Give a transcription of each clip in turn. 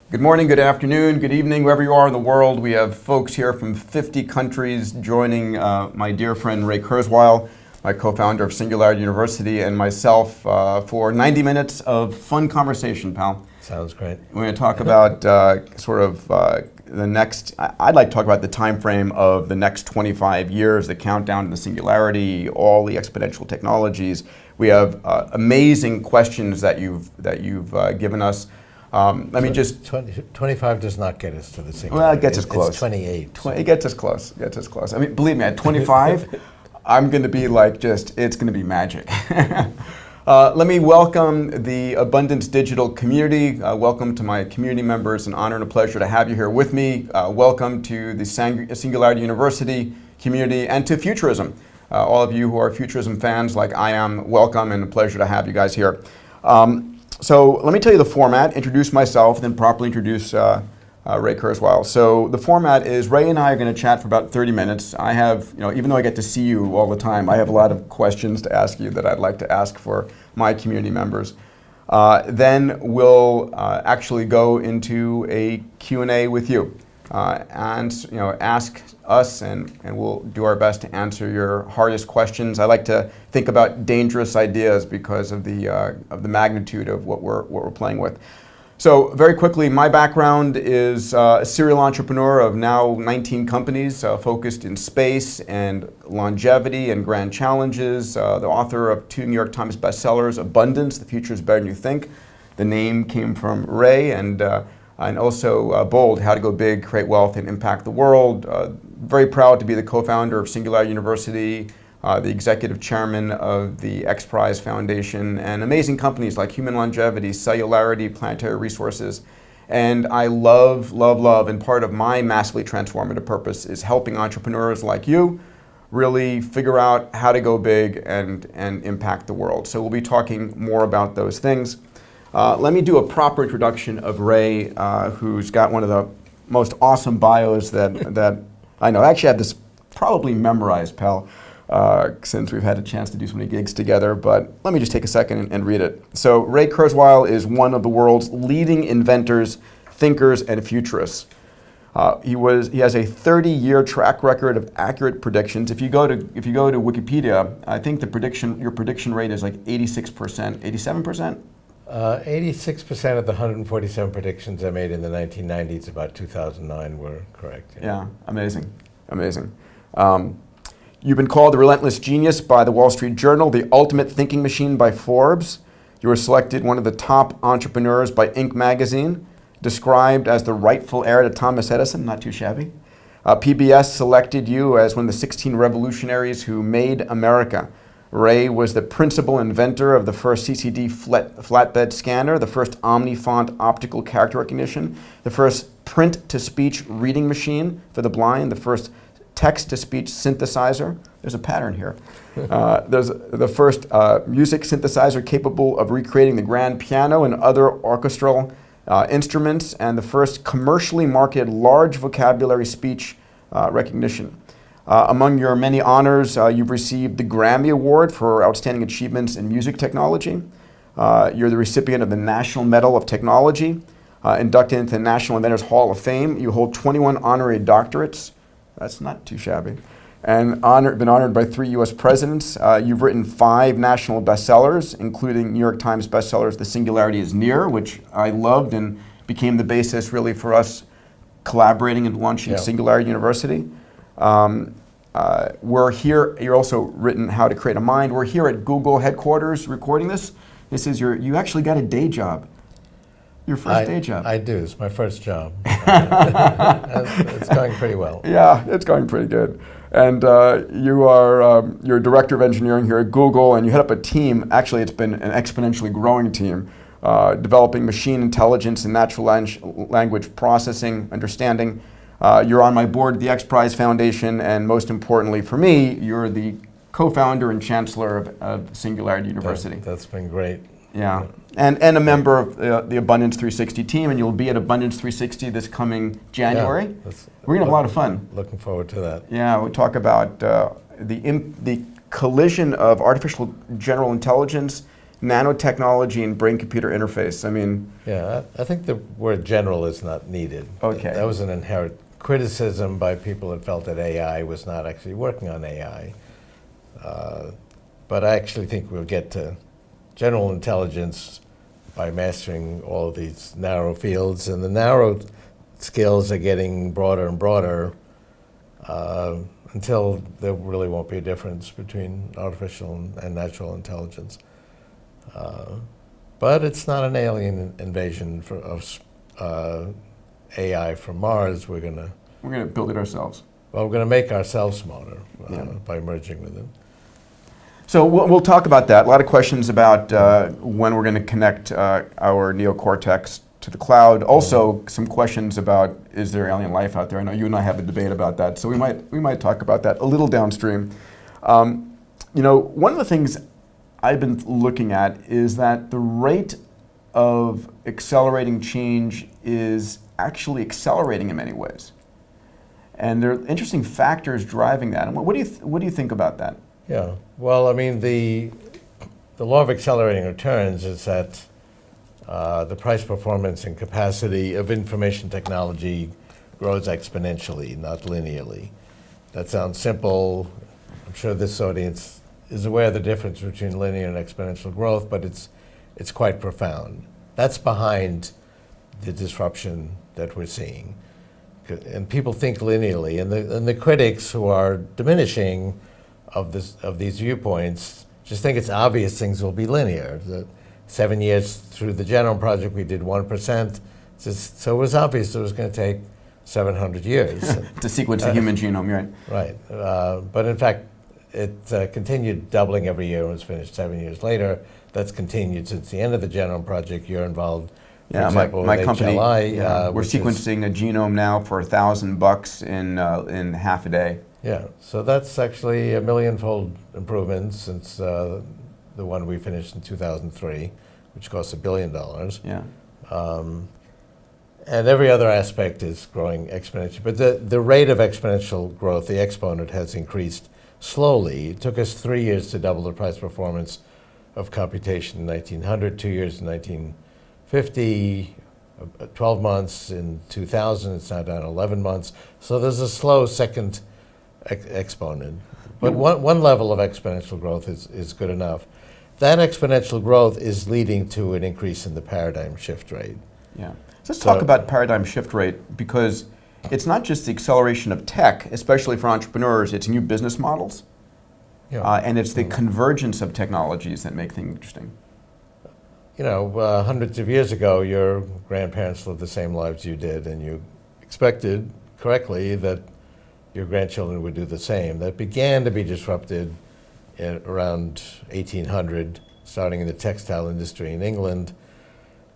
Good morning, good afternoon, good evening, wherever you are in the world. We have folks here from 50 countries joining my dear friend Ray Kurzweil, my co-founder of Singularity University, and myself for 90 minutes of fun conversation, pal. Sounds great. We're going to talk about the next, I'd like to talk about the time frame of the next 25 years, the countdown to the singularity, all the exponential technologies. We have amazing questions that you've given us. Let me just... 25 does not get us to the singularity. Well, it gets us close. It's 28. It gets us close. It gets us close. I mean, believe me, at 25, I'm going to be like it's going to be magic. Let me welcome the Abundance Digital community. Welcome to my community members. An honor and a pleasure to have you here with me. Welcome to the Singularity University community and to Futurism. All of you who are Futurism fans like I am, welcome and a pleasure to have you guys here. So let me tell you the format, introduce myself, then properly introduce Ray Kurzweil. So the format is Ray and I are going to chat for about 30 minutes. I have, even though I get to see you all the time, I have a lot of questions to ask you that I'd like to ask for my community members. Then we'll actually go into a Q&A with you and ask us and we'll do our best to answer your hardest questions. I like to think about dangerous ideas because of the magnitude of what we're playing with. So very quickly, my background is a serial entrepreneur of now 19 companies focused in space and longevity and grand challenges. The author of 2 New York Times bestsellers, Abundance, The Future is Better Than You Think. The name came from Ray, and also Bold, How to Go Big, Create Wealth, and Impact the World. Very proud to be the co-founder of Singularity University, the executive chairman of the XPRIZE Foundation, and amazing companies like Human Longevity, Cellularity, Planetary Resources. And I love, and part of my massively transformative purpose is helping entrepreneurs like you really figure out how to go big and impact the world. So we'll be talking more about those things. Let me do a proper introduction of Ray, who's got one of the most awesome bios that I know. I actually have this probably memorized, pal, since we've had a chance to do so many gigs together, but let me just take a second and read it. So Ray Kurzweil is one of the world's leading inventors, thinkers, and futurists. He has a 30-year track record of accurate predictions. If you go to Wikipedia, I think your prediction rate is like 86%, 87%? 86% of the 147 predictions I made in the 1990s about 2009 were correct. Yeah, amazing. You've been called the relentless genius by the Wall Street Journal, the ultimate thinking machine by Forbes. You were selected one of the top entrepreneurs by Inc. magazine, described as the rightful heir to Thomas Edison, not too shabby. PBS selected you as one of the 16 revolutionaries who made America. Ray was the principal inventor of the first CCD flatbed scanner, the first OmniFont optical character recognition, the first print-to-speech reading machine for the blind, the first text-to-speech synthesizer. There's a pattern here. There's the first music synthesizer capable of recreating the grand piano and other orchestral instruments, and the first commercially marketed large vocabulary speech recognition. Among your many honors, you've received the Grammy Award for Outstanding Achievements in Music Technology. You're the recipient of the National Medal of Technology, inducted into the National Inventors Hall of Fame. You hold 21 honorary doctorates. That's not too shabby. And been honored by 3 U.S. presidents. You've written 5 national bestsellers, including New York Times bestsellers, The Singularity is Near, which I loved and became the basis really for us collaborating and launching Singularity University. We're here, you're also written How to Create a Mind. We're here at Google headquarters recording this. This is you actually got a day job. Your first day job. I do, it's my first job. It's going pretty well. Yeah, it's going pretty good. And you're director of engineering here at Google, and you head up a team, actually it's been an exponentially growing team, developing machine intelligence and natural language processing, understanding. You're on my board at the XPRIZE Foundation, and most importantly for me, you're the co-founder and chancellor of Singularity University. That's been great. Yeah, and a member of the Abundance 360 team, and you'll be at Abundance 360 this coming January. Yeah, we're gonna have a lot of fun. Looking forward to that. Yeah, we'll talk about the collision of artificial general intelligence nanotechnology and brain-computer interface. I mean, Yeah, I think the word general is not needed. Okay. That was an inherent criticism by people that felt that AI was not actually working on AI. But I actually think we'll get to general intelligence by mastering all of these narrow fields, and the narrow skills are getting broader and broader until there really won't be a difference between artificial and natural intelligence. But it's not an alien invasion of AI from Mars. We're gonna build it ourselves. Well, we're gonna make ourselves smarter Yeah. by merging with it. So we'll talk about that. A lot of questions about when we're going to connect our neocortex to the cloud. Also, some questions about, is there alien life out there? I know you and I have a debate about that, so we might talk about that a little downstream. You know, one of the things I've been looking at is that the rate of accelerating change is actually accelerating in many ways, and there are interesting factors driving that. And what do you think about that? Yeah. Well, I mean, the law of accelerating returns is that the price, performance, and capacity of information technology grows exponentially, not linearly. That sounds simple. I'm sure this audience is aware of the difference between linear and exponential growth, but it's quite profound. That's behind the disruption that we're seeing. And people think linearly, and the critics who are diminishing of these viewpoints just think it's obvious things will be linear. The 7 years through the Genome Project, we did 1%. So it was obvious it was going to take 700 years. To sequence the human genome, right? Right. But in fact, it continued doubling every year and was finished 7 years later. That's continued since the end of the Genome Project. You're involved, for example, my with company, HLI. we're sequencing a genome now for $1,000 in half a day. Yeah, so that's actually a millionfold improvement since the one we finished in 2003, which cost $1 billion. Yeah. And every other aspect is growing exponentially. But the rate of exponential growth, the exponent, has increased slowly. It took us 3 years to double the price performance of computation in 1900, 2 years in 1950, 12 months in 2000, it's now down 11 months. So there's a slow second exponent. But one level of exponential growth is good enough. That exponential growth is leading to an increase in the paradigm shift rate. Yeah. So let's talk about paradigm shift rate, because it's not just the acceleration of tech, especially for entrepreneurs, it's new business models. Yeah. And it's the convergence of technologies that make things interesting. You know, hundreds of years ago, your grandparents lived the same lives you did, and you expected correctly that your grandchildren would do the same. That began to be disrupted around 1800, starting in the textile industry in England.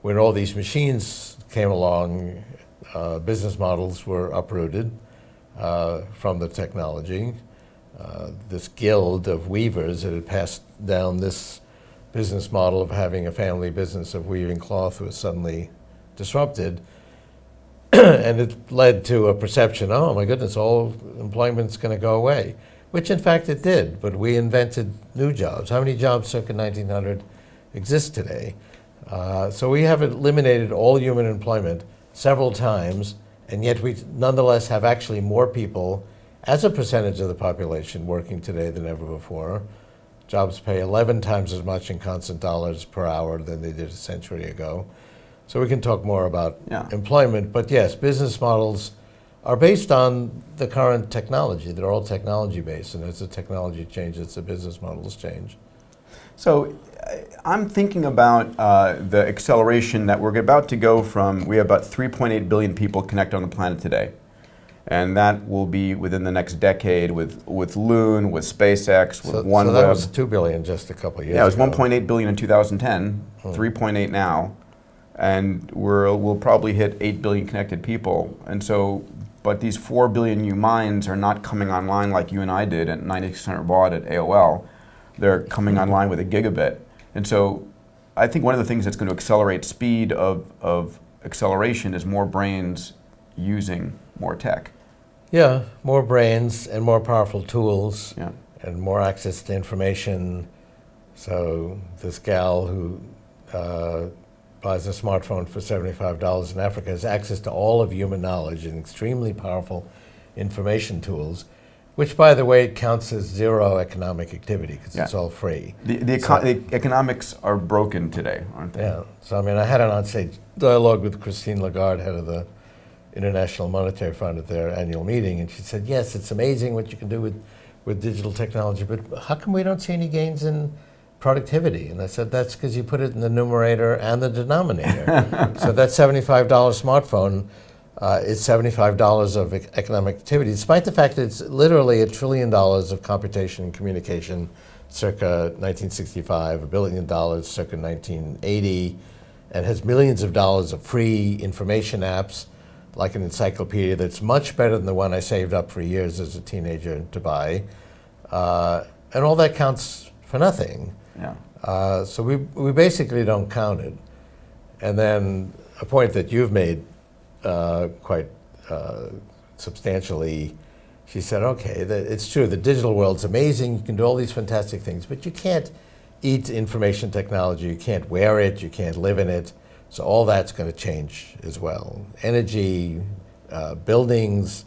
When all these machines came along, business models were uprooted from the technology. This guild of weavers that had passed down this business model of having a family business of weaving cloth was suddenly disrupted. And it led to a perception, oh my goodness, all employment's going to go away, which in fact it did, but we invented new jobs. How many jobs circa 1900 exist today? So we have eliminated all human employment several times, and yet we nonetheless have actually more people as a percentage of the population working today than ever before. Jobs pay 11 times as much in constant dollars per hour than they did a century ago. So we can talk more about employment, but yes, business models are based on the current technology. They're all technology based, and as the technology changes, the business models change. So I'm thinking about the acceleration that we're about to go from, we have about 3.8 billion people connected on the planet today. And that will be within the next decade with Loon, with SpaceX, with OneWeb. So that was 2 billion just a couple of years ago. Yeah, it was 1.8 billion in 2010, 3.8 now. And we'll probably hit 8 billion connected people. And so, but these 4 billion new minds are not coming online like you and I did at 9600 baud at AOL. They're coming online with a gigabit. And so I think one of the things that's going to accelerate speed of acceleration is more brains using more tech. Yeah, more brains and more powerful tools, Yeah. and more access to information, So this gal who buys a smartphone for $75 in Africa has access to all of human knowledge and extremely powerful information tools, which, by the way, counts as zero economic activity because it's all free. The economics are broken today, aren't they? Yeah. So, I mean, I had an on-stage dialogue with Christine Lagarde, head of the International Monetary Fund, at their annual meeting, and she said, yes, it's amazing what you can do with digital technology, but how come we don't see any gains in productivity? And I said, that's because you put it in the numerator and the denominator. So that $75 smartphone is $75 of economic activity, despite the fact that it's literally $1 trillion of computation and communication circa 1965, $1 billion circa 1980, and has millions of dollars of free information apps, like an encyclopedia that's much better than the one I saved up for years as a teenager to buy. And all that counts for nothing. Yeah. So we basically don't count it. And then a point that you've made quite substantially, she said, okay, it's true, the digital world's amazing, you can do all these fantastic things, but you can't eat information technology, you can't wear it, you can't live in it. So all that's going to change as well. Energy, buildings,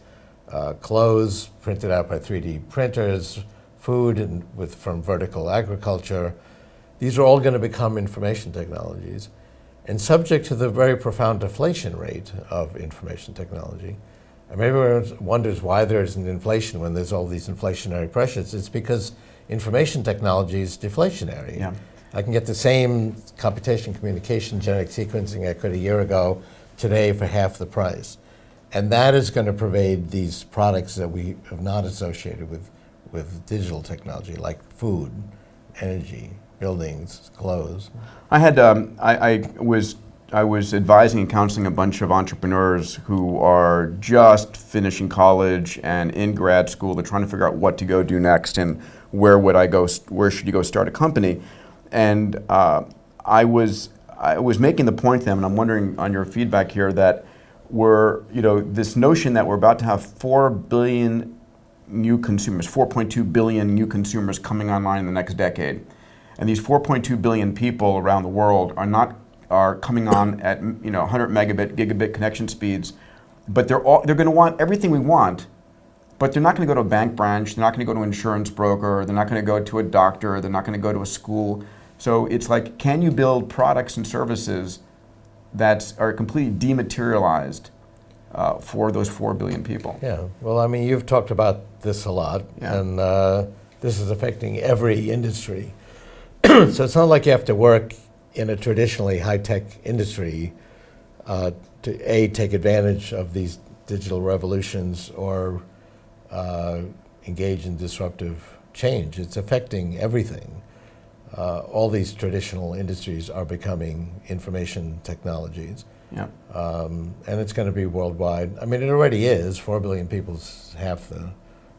clothes printed out by 3D printers, food from vertical agriculture. These are all going to become information technologies. And subject to the very profound deflation rate of information technology. And maybe everyone wonders why there isn't inflation when there's all these inflationary pressures. It's because information technology is deflationary. Yeah. I can get the same computation, communication, genetic sequencing I could a year ago today for half the price. And that is going to pervade these products that we have not associated with digital technology, like food, energy, buildings, clothes. I was advising and counseling a bunch of entrepreneurs who are just finishing college and in grad school. They're trying to figure out what to go do next and where should you go start a company. And I was making the point to them, and I'm wondering on your feedback here, that this notion that we're about to have 4 billion new consumers, 4.2 billion new consumers coming online in the next decade. And these 4.2 billion people around the world are coming on at 100 megabit, gigabit connection speeds, but they're going to want everything we want, but they're not going to go to a bank branch, they're not going to go to an insurance broker, they're not going to go to a doctor, they're not going to go to a school. So it's like, can you build products and services that are completely dematerialized for those 4 billion people? Yeah, well, I mean, you've talked about this a lot, and this is affecting every industry. So it's not like you have to work in a traditionally high-tech industry to take advantage of these digital revolutions or engage in disruptive change. It's affecting everything. All these traditional industries are becoming information technologies. Yeah. And it's going to be worldwide. I mean, it already is. 4 billion people's half the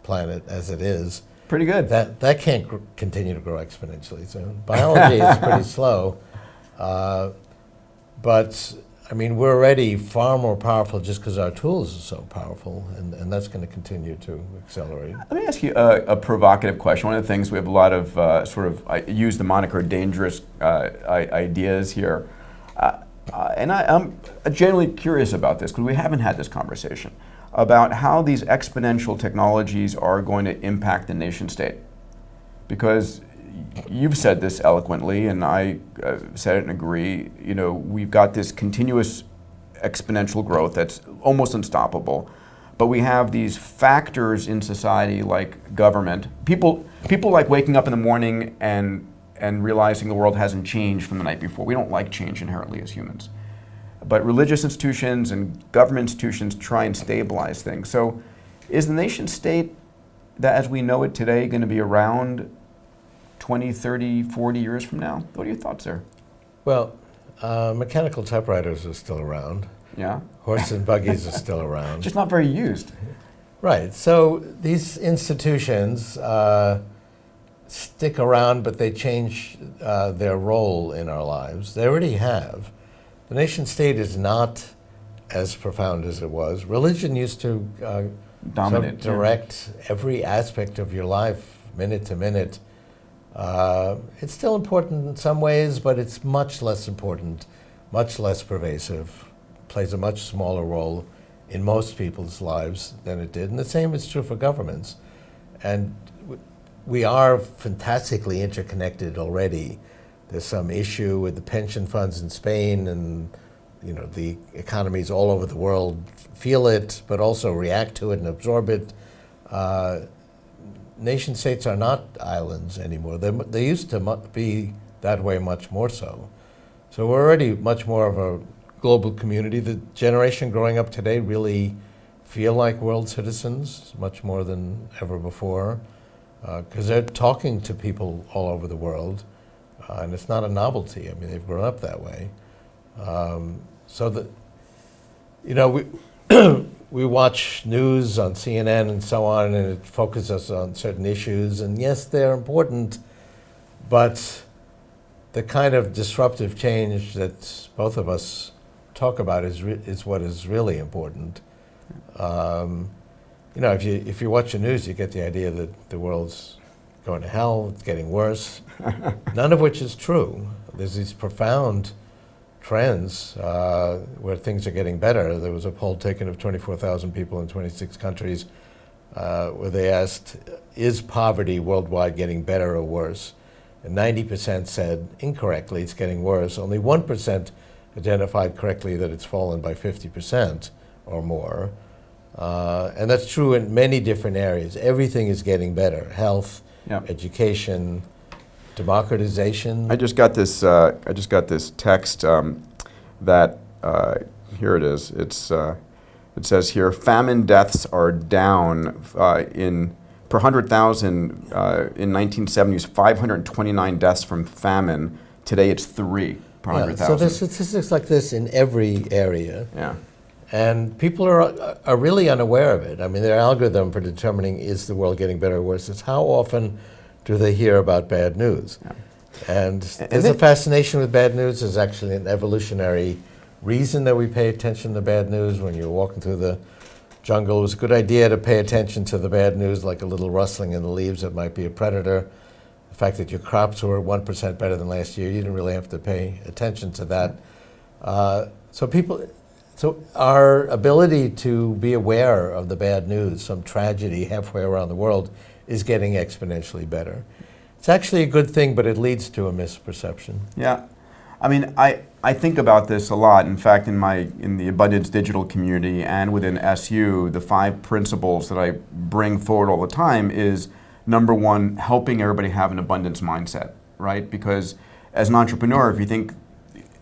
planet as it is. Pretty good. That can't continue to grow exponentially. So biology is pretty slow. But, I mean, we're already far more powerful just because our tools are so powerful, and that's going to continue to accelerate. Let me ask you a provocative question. One of the things, we have a lot of I use the moniker dangerous ideas here. And I'm genuinely curious about this, because we haven't had this conversation, about how these exponential technologies are going to impact the nation state. Because you've said this eloquently, and I said it and agree, we've got this continuous exponential growth that's almost unstoppable. But we have these factors in society like government. People like waking up in the morning and realizing the world hasn't changed from the night before. We don't like change inherently as humans. But religious institutions and government institutions try and stabilize things. So is the nation state, that as we know it today, going to be around 20, 30, 40 years from now? What are your thoughts there? Well, mechanical typewriters are still around. Yeah. Horses and buggies are still around. Just not very used. Right. So these institutions stick around, but they change their role in our lives. They already have. The nation state is not as profound as it was. Religion used to dominate, direct every aspect of your life, minute to minute. It's still important in some ways, but it's much less important, much less pervasive, plays a much smaller role in most people's lives than it did. And the same is true for governments. And we are fantastically interconnected already. There's some issue with the pension funds in Spain, and the economies all over the world feel it, but also react to it and absorb it. Nation states are not islands anymore. They used to be that way, much more so. So we're already much more of a global community. The generation growing up today really feel like world citizens, much more than ever before, because they're talking to people all over the world, and it's not a novelty. I mean, they've grown up that way. So that, we watch news on CNN and so on, and it focuses on certain issues, and yes, they're important, but the kind of disruptive change that both of us talk about is what is really important. If you watch the news, you get the idea that the world's going to hell, it's getting worse, none of which is true. There's these profound trends where things are getting better. There was a poll taken of 24,000 people in 26 countries where they asked, is poverty worldwide getting better or worse? And 90% said incorrectly it's getting worse. Only 1% identified correctly that it's fallen by 50% or more. And that's true in many different areas. Everything is getting better. Health, education, democratization. I just got this text that here it is. It says here, famine deaths are down per 100,000 in 1970s, 529 deaths from famine. Today it's 3 per 100,000. So there's statistics like this in every area. Yeah. And people are really unaware of it. I mean, their algorithm for determining is the world getting better or worse is how often do they hear about bad news. Yeah. And there's a fascination with bad news. There's actually an evolutionary reason that we pay attention to bad news. When you're walking through the jungle, it was a good idea to pay attention to the bad news, like a little rustling in the leaves that might be a predator. The fact that your crops were 1% better than last year, you didn't really have to pay attention to that. So our ability to be aware of the bad news, some tragedy halfway around the world, is getting exponentially better. It's actually a good thing, but it leads to a misperception. Yeah. I mean, I think about this a lot. In fact, in the Abundance Digital community and within SU, the 5 principles that I bring forward all the time is, number 1, helping everybody have an abundance mindset, right? Because as an entrepreneur, if you think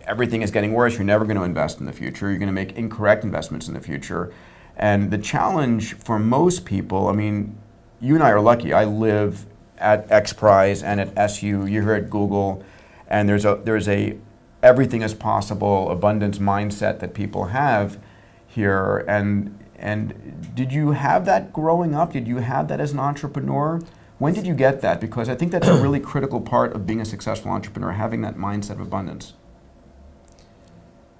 everything is getting worse, you're never going to invest in the future. You're going to make incorrect investments in the future. And the challenge for most people, I mean, you and I are lucky. I live at XPRIZE and at SU. You're here at Google, and there's a everything is possible abundance mindset that people have here. And did you have that growing up? Did you have that as an entrepreneur? When did you get that? Because I think that's a really critical part of being a successful entrepreneur, having that mindset of abundance.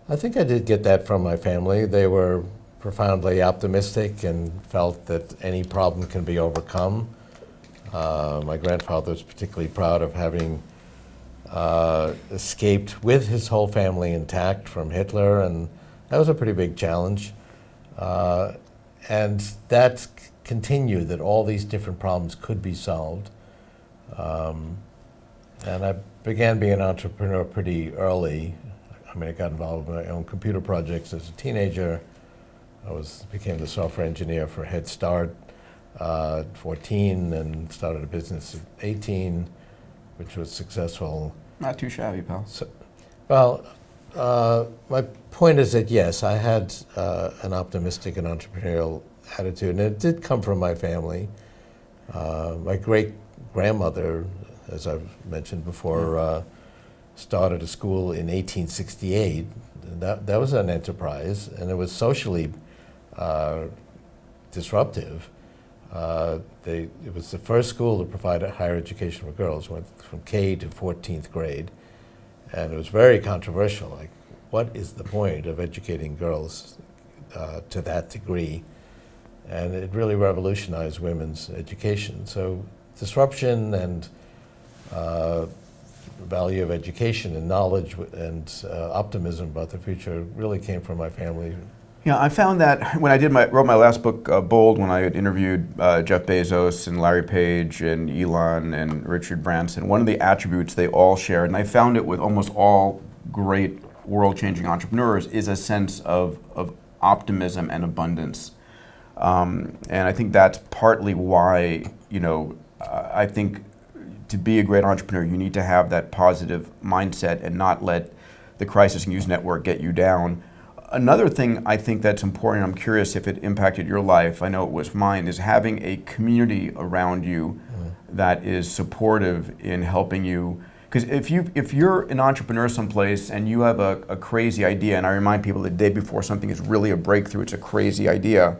I think I did get that from my family. They were profoundly optimistic and felt that any problem can be overcome. My grandfather was particularly proud of having escaped with his whole family intact from Hitler, and that was a pretty big challenge. And that continued, that all these different problems could be solved. And I began being an entrepreneur pretty early. I mean, I got involved in my own computer projects as a teenager. I became the software engineer for Head Start at 14 and started a business at 18, which was successful. Not too shabby, pal. My point is that, yes, I had an optimistic and entrepreneurial attitude, and it did come from my family. My great-grandmother, as I've mentioned before, started a school in 1868. That was an enterprise, and it was socially disruptive. It was the first school to provide a higher education for girls, went from K to 14th grade, and it was very controversial. Like, what is the point of educating girls to that degree? And it really revolutionized women's education. So disruption and value of education and knowledge and optimism about the future really came from my family. Yeah, I found that when I wrote my last book, Bold, when I had interviewed Jeff Bezos and Larry Page and Elon and Richard Branson, one of the attributes they all shared, and I found it with almost all great world-changing entrepreneurs, is a sense of optimism and abundance. And I think that's partly why, I think to be a great entrepreneur, you need to have that positive mindset and not let the crisis news network get you down. Another thing I think that's important, I'm curious if it impacted your life, I know it was mine, is having a community around you that is supportive in helping you. Because if you're an entrepreneur someplace and you have a crazy idea, and I remind people the day before something is really a breakthrough, it's a crazy idea,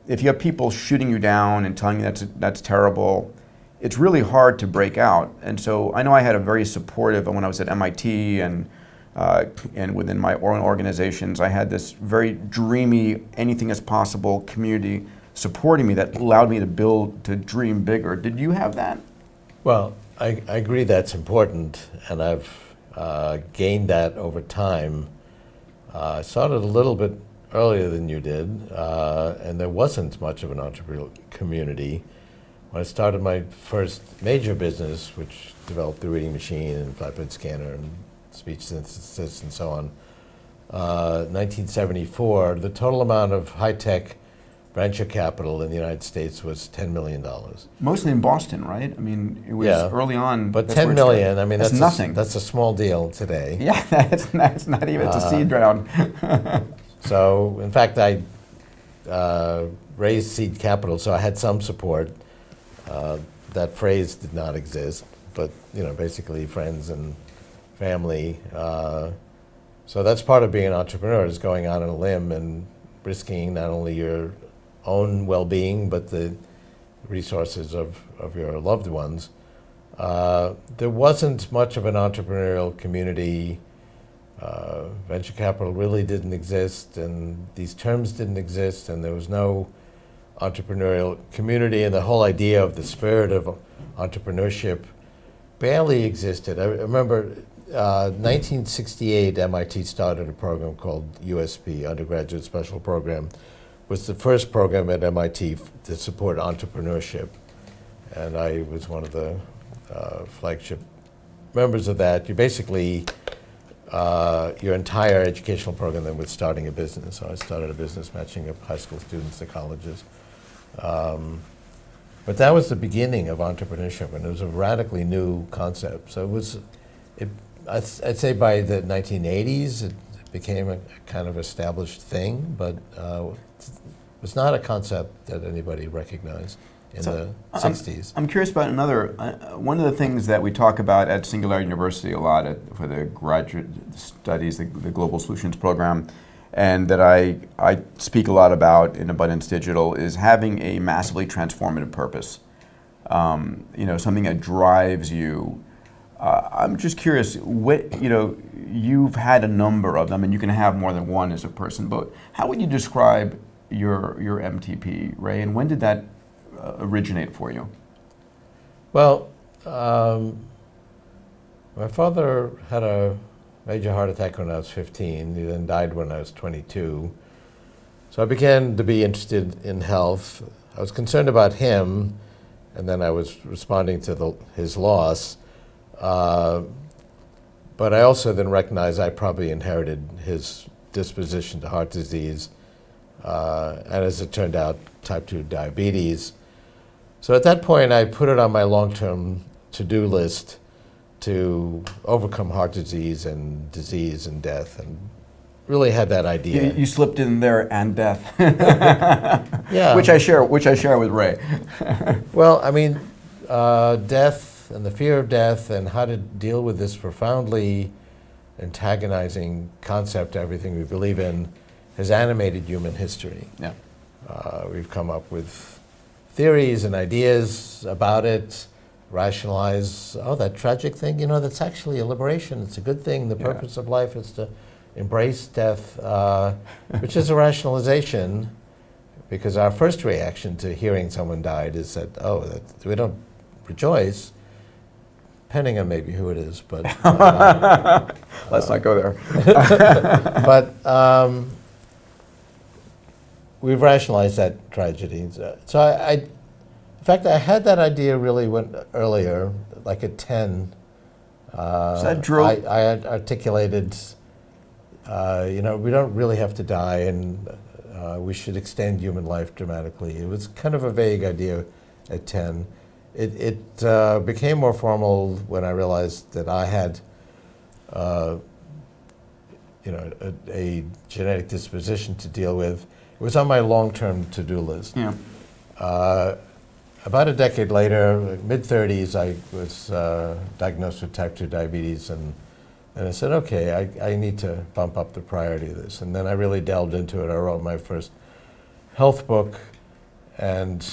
if you have people shooting you down and telling you that's terrible, it's really hard to break out. And so I know I had a very supportive, when I was at MIT and within my own organizations, I had this very dreamy, anything is possible community supporting me that allowed me to dream bigger. Did you have that? Well, I agree that's important, and I've gained that over time. I started a little bit earlier than you did, and there wasn't much of an entrepreneurial community. When I started my first major business, which developed the reading machine and flatbed scanner and speech synthesis and so on, 1974, the total amount of high-tech venture capital in the United States was $10 million. Mostly in Boston, right? I mean, it was early on. But 10 million, I mean, that's nothing. That's a small deal today. Yeah, that's not even, it's a seed round. So, in fact, I raised seed capital, so I had some support. That phrase did not exist, but, basically friends and family. So that's part of being an entrepreneur, is going out on a limb and risking not only your own well-being, but the resources of your loved ones. There wasn't much of an entrepreneurial community. Venture capital really didn't exist, and these terms didn't exist, and there was no entrepreneurial community, and the whole idea of the spirit of entrepreneurship barely existed. I remember 1968, MIT started a program called USP, Undergraduate Special Program. It was the first program at MIT to support entrepreneurship, and I was one of the flagship members of that. You basically, your entire educational program then was starting a business. So I started a business matching up high school students to colleges. But that was the beginning of entrepreneurship, and it was a radically new concept. So I'd say by the 1980s, it became a kind of established thing, but it was not a concept that anybody recognized in the 60s. I'm curious about one of the things that we talk about at Singularity University a lot for the graduate studies, the Global Solutions Program, and that I speak a lot about in Abundance Digital, is having a massively transformative purpose. Something that drives you. I'm just curious, you've had a number of them, and you can have more than one as a person, but how would you describe your MTP, Ray, and when did that originate for you? Well, my father had a major heart attack when I was 15. He then died when I was 22. So I began to be interested in health. I was concerned about him, and then I was responding to his loss. But I also then recognized I probably inherited his disposition to heart disease, and as it turned out, type 2 diabetes. So at that point, I put it on my long-term to-do list to overcome heart disease and death, and really had that idea. You slipped in there, and death. Yeah. Which I share with Ray. Well, I mean, death and the fear of death and how to deal with this profoundly antagonizing concept to everything we believe in has animated human history. Yeah. We've come up with theories and ideas about it, rationalize, that tragic thing, that's actually a liberation. It's a good thing. The purpose of life is to embrace death, which is a rationalization, because our first reaction to hearing someone died is that, we don't rejoice. depending on maybe who it is, but let's not go there. but we've rationalized that tragedy. So in fact, I had that idea really earlier, like at 10. So that drove. I had articulated, we don't really have to die, and we should extend human life dramatically. It was kind of a vague idea at 10. It became more formal when I realized that I had, a genetic disposition to deal with. It was on my long-term to-do list. Yeah. About a decade later, mid-30s, I was diagnosed with type 2 diabetes, and I said, okay, I need to bump up the priority of this. And then I really delved into it. I wrote my first health book, and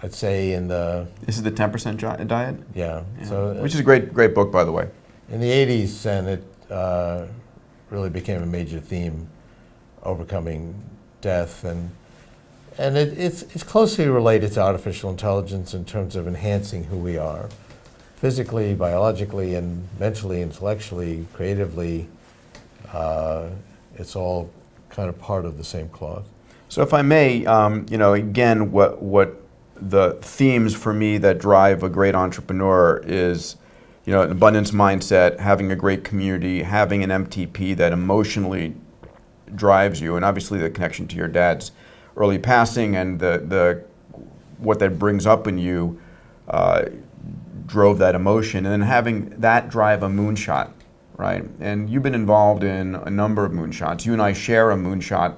I'd say in the... This is the 10% diet? Yeah. So, which is a great book, by the way. In the 80s, and it really became a major theme, overcoming death, and it's closely related to artificial intelligence in terms of enhancing who we are, physically, biologically, and mentally, intellectually, creatively. It's all kind of part of the same cloth. So if I may, again, what the themes for me that drive a great entrepreneur is, an abundance mindset, having a great community, having an MTP that emotionally drives you, and obviously the connection to your dad's early passing and the what that brings up in you drove that emotion, and then having that drive a moonshot, right? And you've been involved in a number of moonshots. You and I share a moonshot.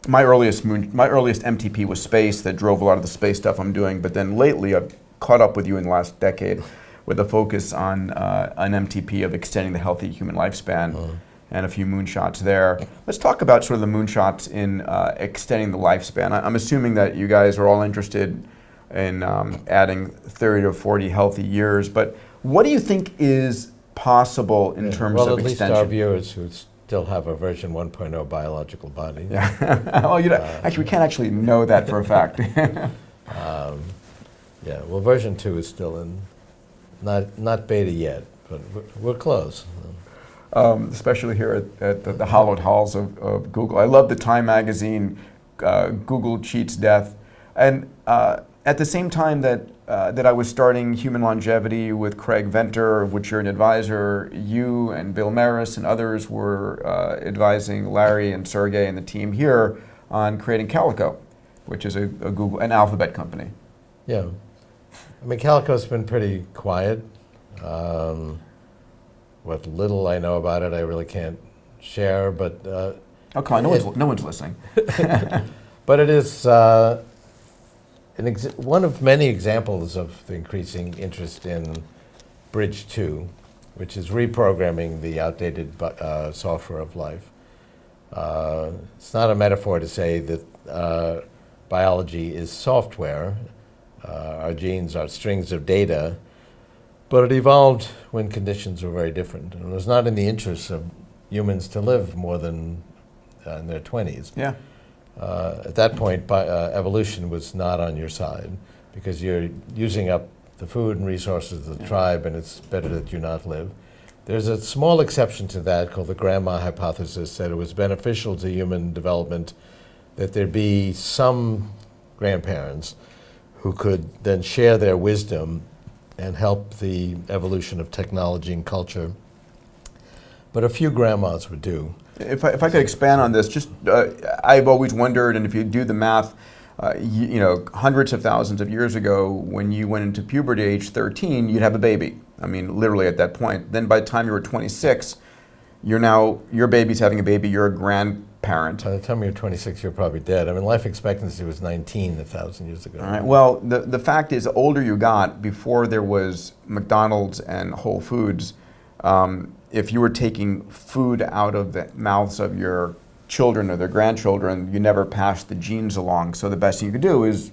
My earliest MTP was space, that drove a lot of the space stuff I'm doing, but then lately I've caught up with you in the last decade with a focus on an MTP of extending the healthy human lifespan. And a few moonshots there. Let's talk about sort of the moonshots in extending the lifespan. I'm assuming that you guys are all interested in adding 30 to 40 healthy years, but what do you think is possible in terms of extension? Well, at least our viewers who still have a version 1.0 biological body. Yeah. Oh, actually, we can't actually know that for a fact. Yeah, well, version 2 is still in, not beta yet, but we're close. Especially here at the hallowed halls of Google. I love the Time magazine, Google cheats death. And at the same time that I was starting Human Longevity with Craig Venter, of which you're an advisor, you and Bill Maris and others were advising Larry and Sergey and the team here on creating 𝐑𝐄𝐒𝐄𝐒, which is an Alphabet company. Yeah. I mean, 𝐑𝐄𝐒𝐿's been pretty quiet. What little I know about it, I really can't share, but... okay, no one's listening. But it is one of many examples of the increasing interest in Bridge 2, which is reprogramming the outdated software of life. It's not a metaphor to say that biology is software. Our genes are strings of data. But it evolved when conditions were very different. And it was not in the interest of humans to live more than in their 20s. Yeah. At that point, evolution was not on your side, because you're using up the food and resources of the tribe, and it's better that you not live. There's a small exception to that called the grandma hypothesis, that it was beneficial to human development that there be some grandparents who could then share their wisdom and help the evolution of technology and culture. But a few grandmas would do. If I could expand on this, just I've always wondered, and if you do the math, hundreds of thousands of years ago, when you went into puberty, age 13, you'd have a baby. I mean, literally at that point. Then by the time you were 26, your baby's having a baby, you're a grandparent. By the time you're 26, you're probably dead. I mean, life expectancy was 19 1,000 years ago. All right. Well, the fact is, the older you got, before there was McDonald's and Whole Foods, if you were taking food out of the mouths of your children or their grandchildren, you never passed the genes along. So the best thing you could do is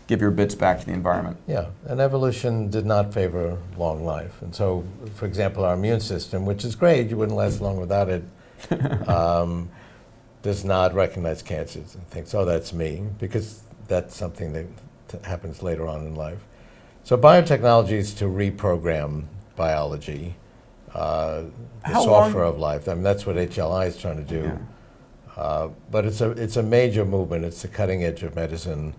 give your bits back to the environment. Yeah, and evolution did not favor long life. And so, for example, our immune system, which is great, you wouldn't last long without it, does not recognize cancers and thinks, oh, that's me, because that's something that happens later on in life. So biotechnology is to reprogram biology, the How software long- of life. I mean, that's what HLI is trying to do. Yeah. But it's a major movement. It's the cutting edge of medicine.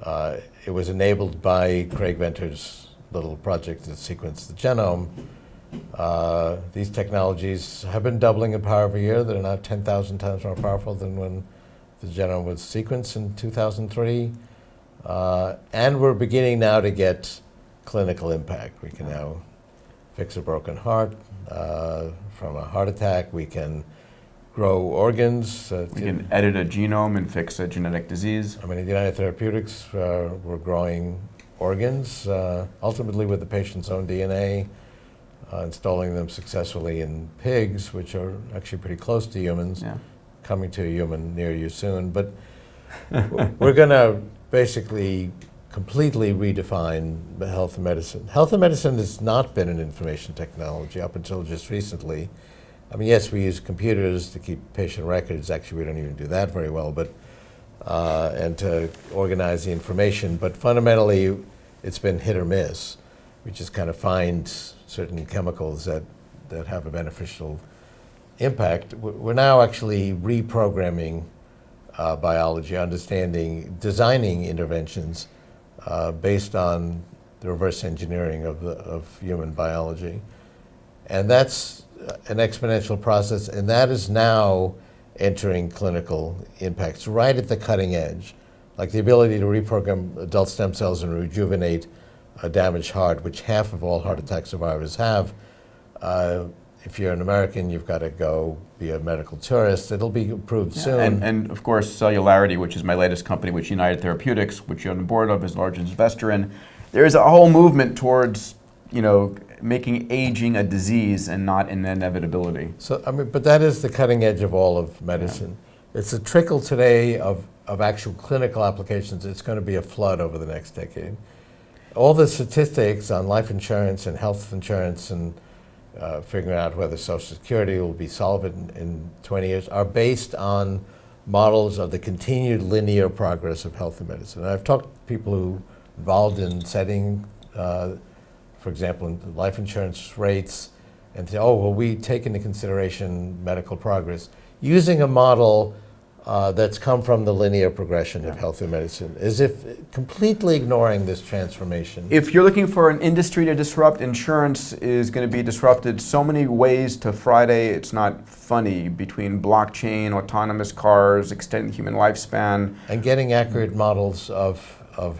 It was enabled by Craig Venter's little project that sequenced the genome. These technologies have been doubling in power every year. They're now 10,000 times more powerful than when the genome was sequenced in 2003. And we're beginning now to get clinical impact. We can now fix a broken heart from a heart attack. We can grow organs. We can edit a genome and fix a genetic disease. I mean, at United Therapeutics, we're growing organs, ultimately with the patient's own DNA, installing them successfully in pigs, which are actually pretty close to humans, Yeah. coming to a human near you soon. But we're going to basically completely redefine the health and medicine. Health and medicine has not been an information technology up until just recently. I mean, yes, we use computers to keep patient records. Actually, we don't even do that very well, but and to organize the information. But fundamentally, it's been hit or miss. We just kind of find certain chemicals that have a beneficial impact. We're now actually reprogramming biology, understanding, designing interventions based on the reverse engineering of human biology. And that's an exponential process, and that is now entering clinical impacts right at the cutting edge, like the ability to reprogram adult stem cells and rejuvenate a damaged heart, which half of all heart attack survivors have. If you're an American, you've got to go be a medical tourist. It'll be approved soon. And of course, Cellularity, which is my latest company, which United Therapeutics, which you're on board of, is the largest investor in. There's a whole movement towards, making aging a disease and not an inevitability. So, I mean, but that is the cutting edge of all of medicine. Yeah. It's a trickle today of actual clinical applications. It's going to be a flood over the next decade. All the statistics on life insurance and health insurance and figuring out whether Social Security will be solvent in 20 years are based on models of the continued linear progress of health and medicine. And I've talked to people who are involved in setting, for example, in life insurance rates, and say, oh, well, we take into consideration medical progress using a model that's come from the linear progression of health and medicine, as if completely ignoring this transformation. If you're looking for an industry to disrupt, insurance is going to be disrupted so many ways to Friday, it's not funny, between blockchain, autonomous cars, extending human lifespan. And getting accurate models of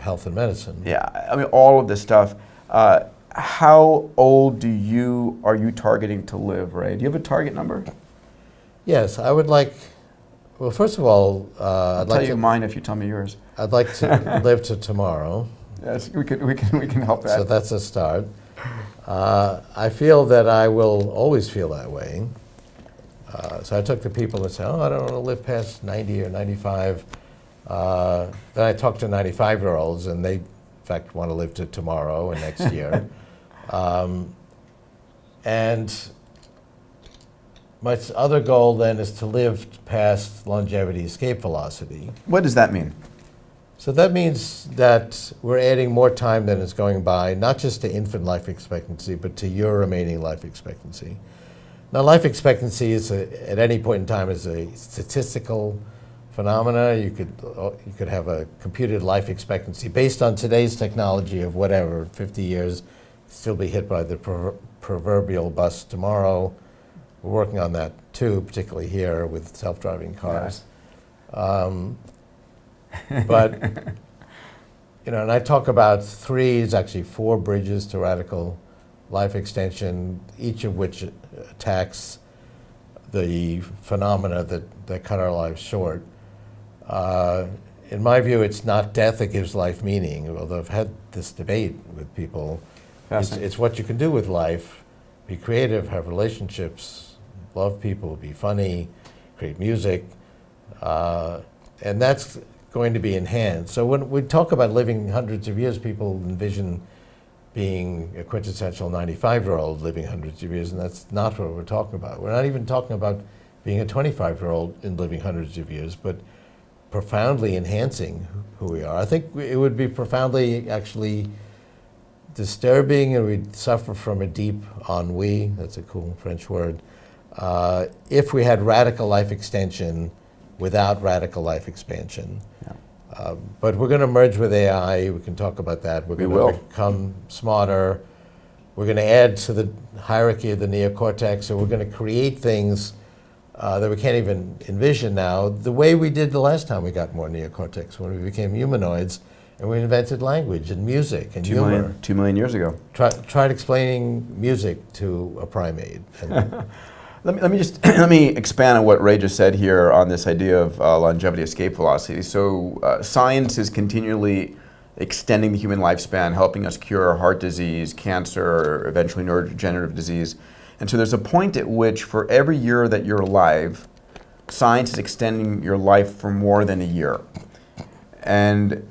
health and medicine. Yeah, I mean, all of this stuff. How old are you targeting to live, Ray? Do you have a target number? Yes, I would like. Well, first of all, I'll tell you mine if you tell me yours. I'd like to live to tomorrow. Yes, we can help that. So that's a start. I feel that I will always feel that way. So I took the people that say, oh, I don't want to live past 90 or 95. Then I talked to 95-year-olds, and they, in fact, want to live to tomorrow and next year. And my other goal then is to live past longevity escape velocity. What does that mean? So that means that we're adding more time than is going by, not just to infant life expectancy, but to your remaining life expectancy. Now, life expectancy is at any point in time is a statistical phenomena. You could have a computed life expectancy based on today's technology of whatever, 50 years, still be hit by the proverbial bus tomorrow. We're working on that too, particularly here with self-driving cars. Yes. But, and I talk about actually four bridges to radical life extension, each of which attacks the phenomena that cut our lives short. In my view, it's not death that gives life meaning, although I've had this debate with people. It's what you can do with life, be creative, have relationships, love people, be funny, create music, and that's going to be enhanced. So when we talk about living hundreds of years, people envision being a quintessential 95-year-old living hundreds of years, and that's not what we're talking about. We're not even talking about being a 25-year-old and living hundreds of years, but profoundly enhancing who we are. I think it would be profoundly actually disturbing and we'd suffer from a deep ennui, that's a cool French word, if we had radical life extension without radical life expansion. Yeah. But we're going to merge with AI. We can talk about that. We're going to become smarter. We're going to add to the hierarchy of the neocortex, so we're going to create things that we can't even envision now, the way we did the last time we got more neocortex, when we became humanoids and we invented language and music and humor. 2 million years ago. Tried explaining music to a primate. And let me expand on what Ray just said here on this idea of longevity escape velocity. So science is continually extending the human lifespan, helping us cure heart disease, cancer, eventually neurodegenerative disease. And so there's a point at which for every year that you're alive, science is extending your life for more than a year. And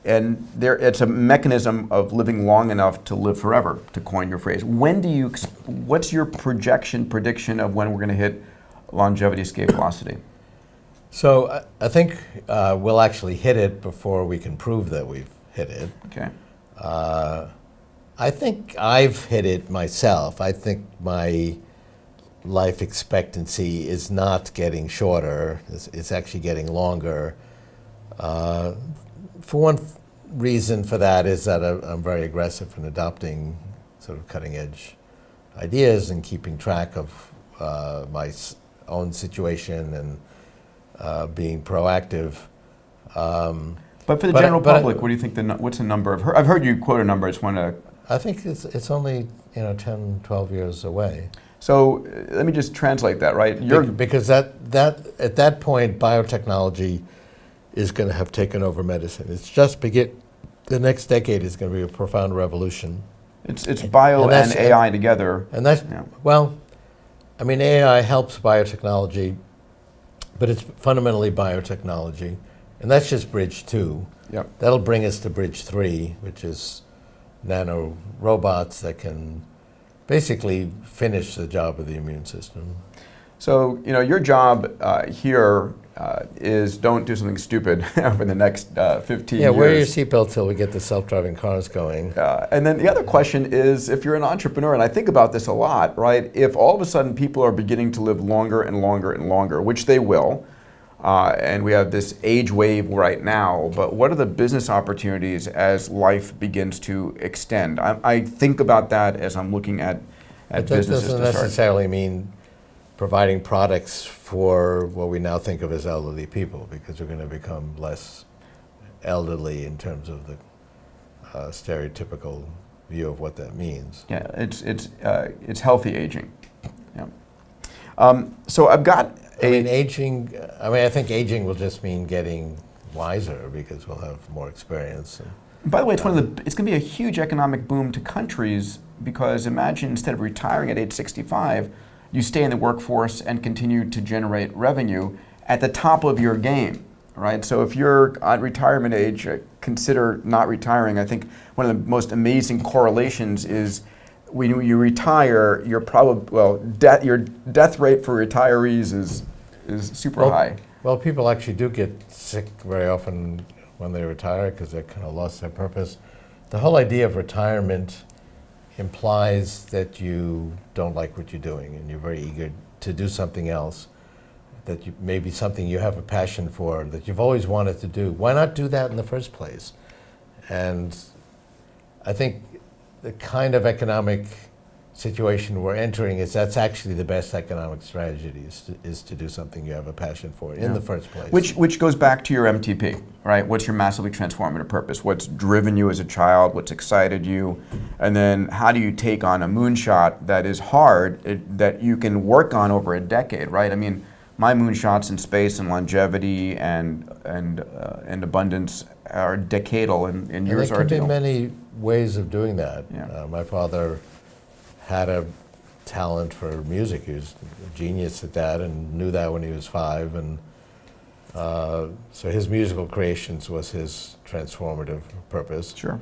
it's a mechanism of living long enough to live forever, to coin your phrase. What's your prediction of when we're going to hit longevity escape velocity? So I think we'll actually hit it before we can prove that we've hit it. Okay. I think I've hit it myself. I think my life expectancy is not getting shorter. It's actually getting longer. For one reason for that is that I'm very aggressive in adopting sort of cutting edge ideas and keeping track of my own situation and being proactive. But for the general public, what do you think? What's the number of? I've heard you quote a number. I just want to. I think it's only 10, 12 years away. So let me just translate that, right? Because that at that point, biotechnology is going to have taken over medicine. It's just the next decade is going to be a profound revolution. It's bio and AI together. And that's, well, I mean, AI helps biotechnology, but it's fundamentally biotechnology. And that's just bridge 2. Yep. That'll bring us to bridge 3, which is nano robots that can basically finish the job of the immune system. So, your job here is don't do something stupid for the next 15 years. Yeah, wear your seatbelt till we get the self-driving cars going. And then the other question is, if you're an entrepreneur, and I think about this a lot, right? If all of a sudden people are beginning to live longer and longer and longer, which they will, and we have this age wave right now, but what are the business opportunities as life begins to extend? I think about that as I'm looking at businesses. That doesn't necessarily mean providing products for what we now think of as elderly people, because we're going to become less elderly in terms of the stereotypical view of what that means. Yeah, it's healthy aging. Yeah. So I've got aging. I think aging will just mean getting wiser because we'll have more experience. And by the way, it's going to be a huge economic boom to countries, because imagine instead of retiring at age 65, you stay in the workforce and continue to generate revenue at the top of your game, right? So if you're at retirement age, consider not retiring. I think one of the most amazing correlations is when you retire, your death rate for retirees is super high. Well, people actually do get sick very often when they retire because they kind of lost their purpose. The whole idea of retirement implies that you don't like what you're doing and you're very eager to do something else, that maybe something you have a passion for, that you've always wanted to do. Why not do that in the first place? And I think the kind of economic situation we're entering that's actually the best economic strategy is to do something you have a passion for in the first place. Which goes back to your MTP, right? What's your massively transformative purpose? What's driven you as a child? What's excited you? And then how do you take on a moonshot that is hard, that you can work on over a decade, right? I mean, my moonshots in space and longevity and abundance are decadal, and yours are too. There could be many ways of doing that. Yeah. My father had a talent for music. He was a genius at that and knew that when he was 5. And so his musical creations was his transformative purpose. Sure.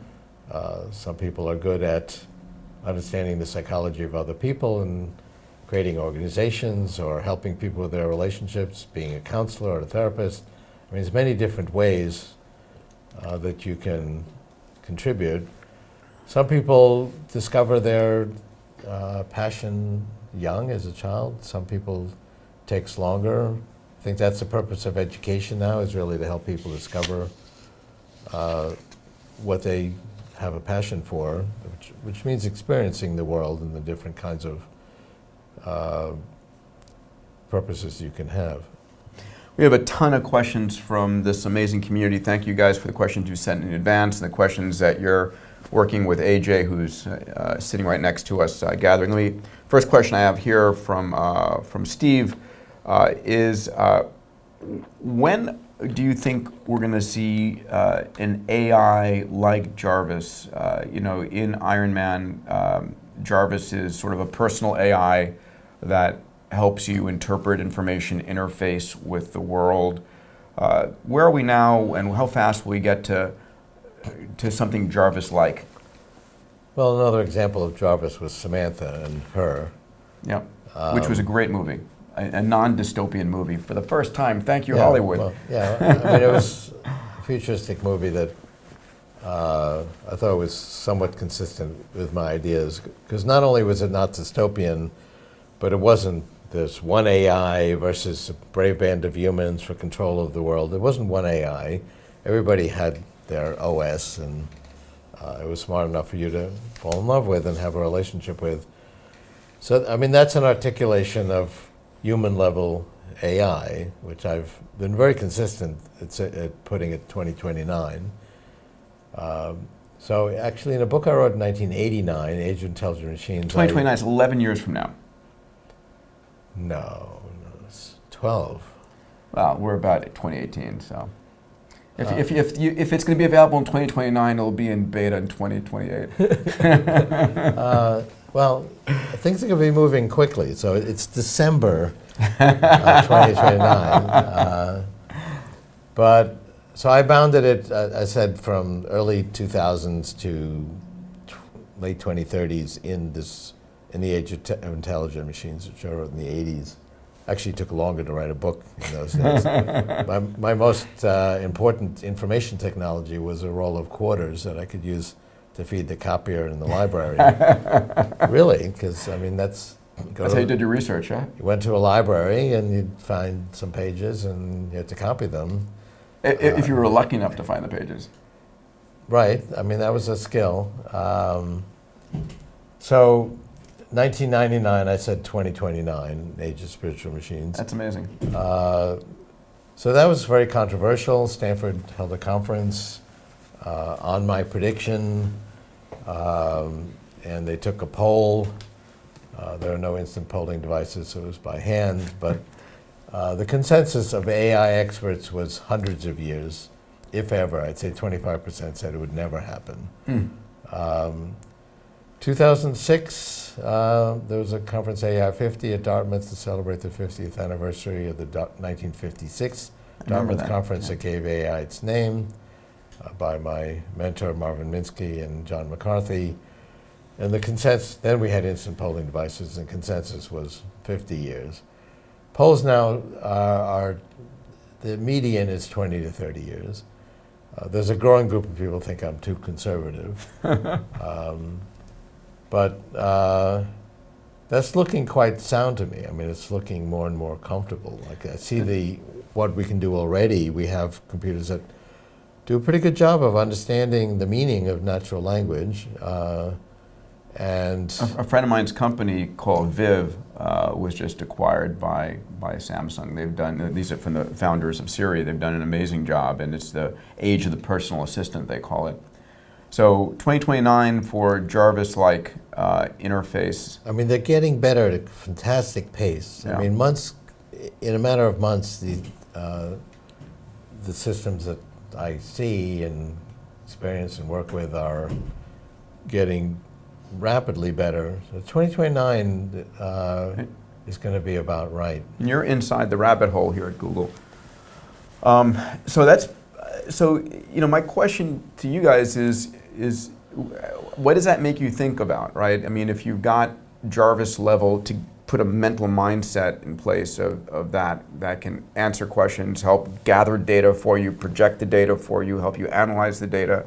Some people are good at understanding the psychology of other people and creating organizations or helping people with their relationships, being a counselor or a therapist. I mean, there's many different ways that you can contribute. Some people discover their passion young as a child. Some people it takes longer. I think that's the purpose of education now, is really to help people discover what they have a passion for, which means experiencing the world and the different kinds of purposes you can have. We have a ton of questions from this amazing community. Thank you guys for the questions you sent in advance and the questions that you're working with AJ, who's sitting right next to us, gathering. First question I have here from Steve is, when do you think we're going to see an AI like Jarvis? In Iron Man, Jarvis is sort of a personal AI that helps you interpret information, interface with the world. Where are we now, and how fast will we get to something Jarvis-like? Well, another example of Jarvis was Samantha and Her. Yep, which was a great movie, a non-dystopian movie for the first time. Thank you, Hollywood. Well, yeah, I mean, it was a futuristic movie that I thought was somewhat consistent with my ideas, because not only was it not dystopian, but it wasn't this one AI versus a brave band of humans for control of the world. It wasn't one AI. Everybody had their OS, and it was smart enough for you to fall in love with and have a relationship with. So, I mean, that's an articulation of human-level AI, which I've been very consistent at putting at 2029. So actually, in a book I wrote in 1989, Age of Intelligent Machines... 2029 is 11 years from now. No, it's 12. Well, we're about at 2018, so... If it's going to be available in 2029, it'll be in beta in 2028. Well, things are going to be moving quickly, so it's December 2029. So I bounded it, I said, from early 2000s to late 2030s in the Age of Intelligent Machines, which I wrote in the 80s. Actually, it took longer to write a book in those days. My most important information technology was a roll of quarters that I could use to feed the copier in the library. Really, because, I mean, that's how you did your research, huh? You went to a library and you'd find some pages and you had to copy them. If you were lucky enough to find the pages. Right. I mean, that was a skill. So 1999, I said 2029, Age of Spiritual Machines. That's amazing. So that was very controversial. Stanford held a conference on my prediction, and they took a poll. There are no instant polling devices, so it was by hand, but the consensus of AI experts was hundreds of years, if ever. I'd say 25% said it would never happen. 2006, there was a conference, AI 50, at Dartmouth to celebrate the 50th anniversary of the 1956 Dartmouth conference that gave AI its name, by my mentor Marvin Minsky and John McCarthy. And the consensus, then we had instant polling devices, and consensus was 50 years. Polls now are the median is 20 to 30 years. There's a growing group of people who think I'm too conservative. But that's looking quite sound to me. I mean, it's looking more and more comfortable. Like, I see what we can do already. We have computers that do a pretty good job of understanding the meaning of natural language. And a friend of mine's company called Viv was just acquired by Samsung. They've done, these are from the founders of Siri, they've done an amazing job, and it's the age of the personal assistant, they call it. So 2029 for Jarvis-like interface. I mean, they're getting better at a fantastic pace. Yeah. I mean, in a matter of months, the systems that I see and experience and work with are getting rapidly better. So 2029 is going to be about right. And you're inside the rabbit hole here at Google. So my question to you guys is what does that make you think about, right? I mean, if you've got Jarvis level, to put a mental mindset in place of that can answer questions, help gather data for you, project the data for you, help you analyze the data.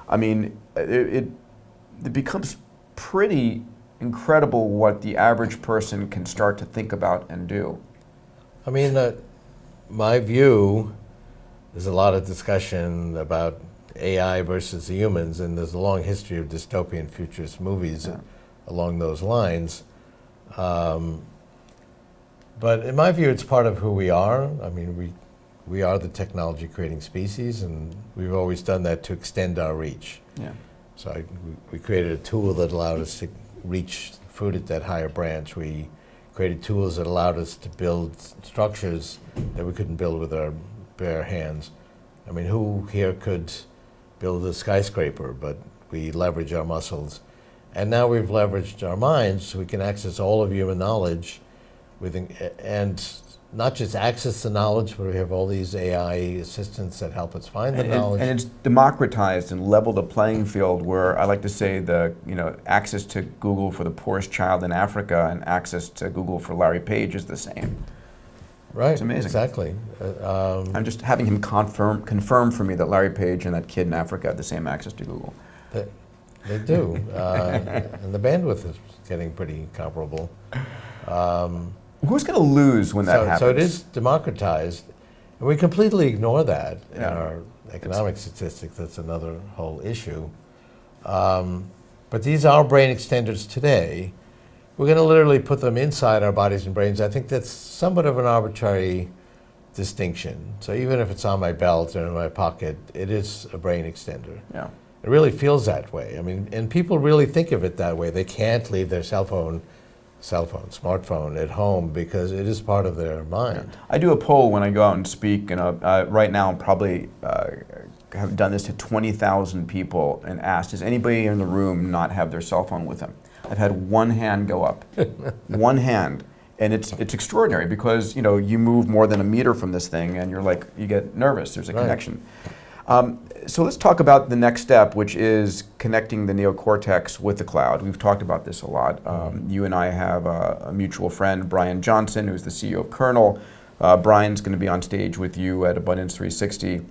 I mean, it becomes pretty incredible what the average person can start to think about and do. I mean, my view, there's a lot of discussion about AI versus the humans, and there's a long history of dystopian futurist movies along those lines. But in my view, it's part of who we are. I mean, we are the technology creating species, and we've always done that to extend our reach. Yeah. So we created a tool that allowed us to reach food at that higher branch. We created tools that allowed us to build structures that we couldn't build with our bare hands. I mean, who here could build a skyscraper? But we leverage our muscles. And now we've leveraged our minds so we can access all of human knowledge and not just access the knowledge, but we have all these AI assistants that help us find the knowledge. And it's democratized and leveled the playing field where I like to say access to Google for the poorest child in Africa and access to Google for Larry Page is the same. Right, it's amazing. Exactly. I'm just having him confirm for me that Larry Page and that kid in Africa have the same access to Google. They do, and the bandwidth is getting pretty comparable. Who's going to lose when that happens? So it is democratized, and we completely ignore that in our economic statistics. That's another whole issue. But these are brain extenders today. We're going to literally put them inside our bodies and brains. I think that's somewhat of an arbitrary distinction. So even if it's on my belt or in my pocket, it is a brain extender. Yeah. It really feels that way. I mean, and people really think of it that way. They can't leave their smartphone at home because it is part of their mind. I do a poll when I go out and speak, and right now I'm probably have done this to 20,000 people and asked, does anybody in the room not have their cell phone with them? I've had one hand go up, one hand, and it's extraordinary because you move more than a meter from this thing, and you get nervous. There's a connection. So let's talk about the next step, which is connecting the neocortex with the cloud. We've talked about this a lot. You and I have a mutual friend, Brian Johnson, who's the CEO of Kernel. Brian's going to be on stage with you at Abundance 360,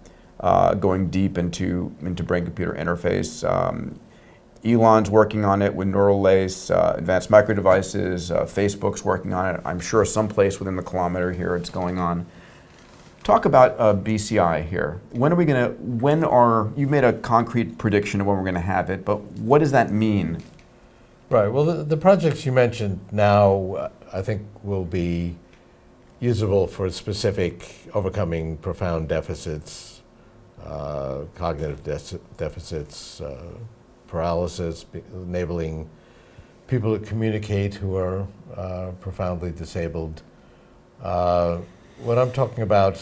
going deep into brain-computer interface. Elon's working on it with neural lace, advanced micro devices. Facebook's working on it. I'm sure someplace within the kilometer here it's going on. Talk about BCI here. You've made a concrete prediction of when we're going to have it, but what does that mean? Right, well the projects you mentioned now I think will be usable for specific overcoming profound deficits, cognitive deficits, paralysis, enabling people to communicate who are profoundly disabled. What I'm talking about,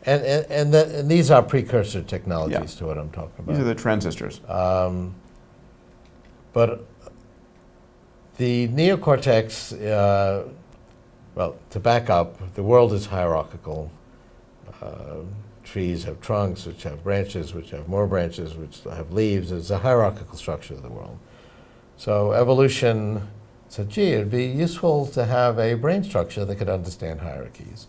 and these are precursor technologies to what I'm talking about. These are the transistors. But the neocortex, well, to back up, the world is hierarchical. Trees have trunks, which have branches, which have more branches, which have leaves. It's a hierarchical structure of the world. So evolution said, gee, it'd be useful to have a brain structure that could understand hierarchies.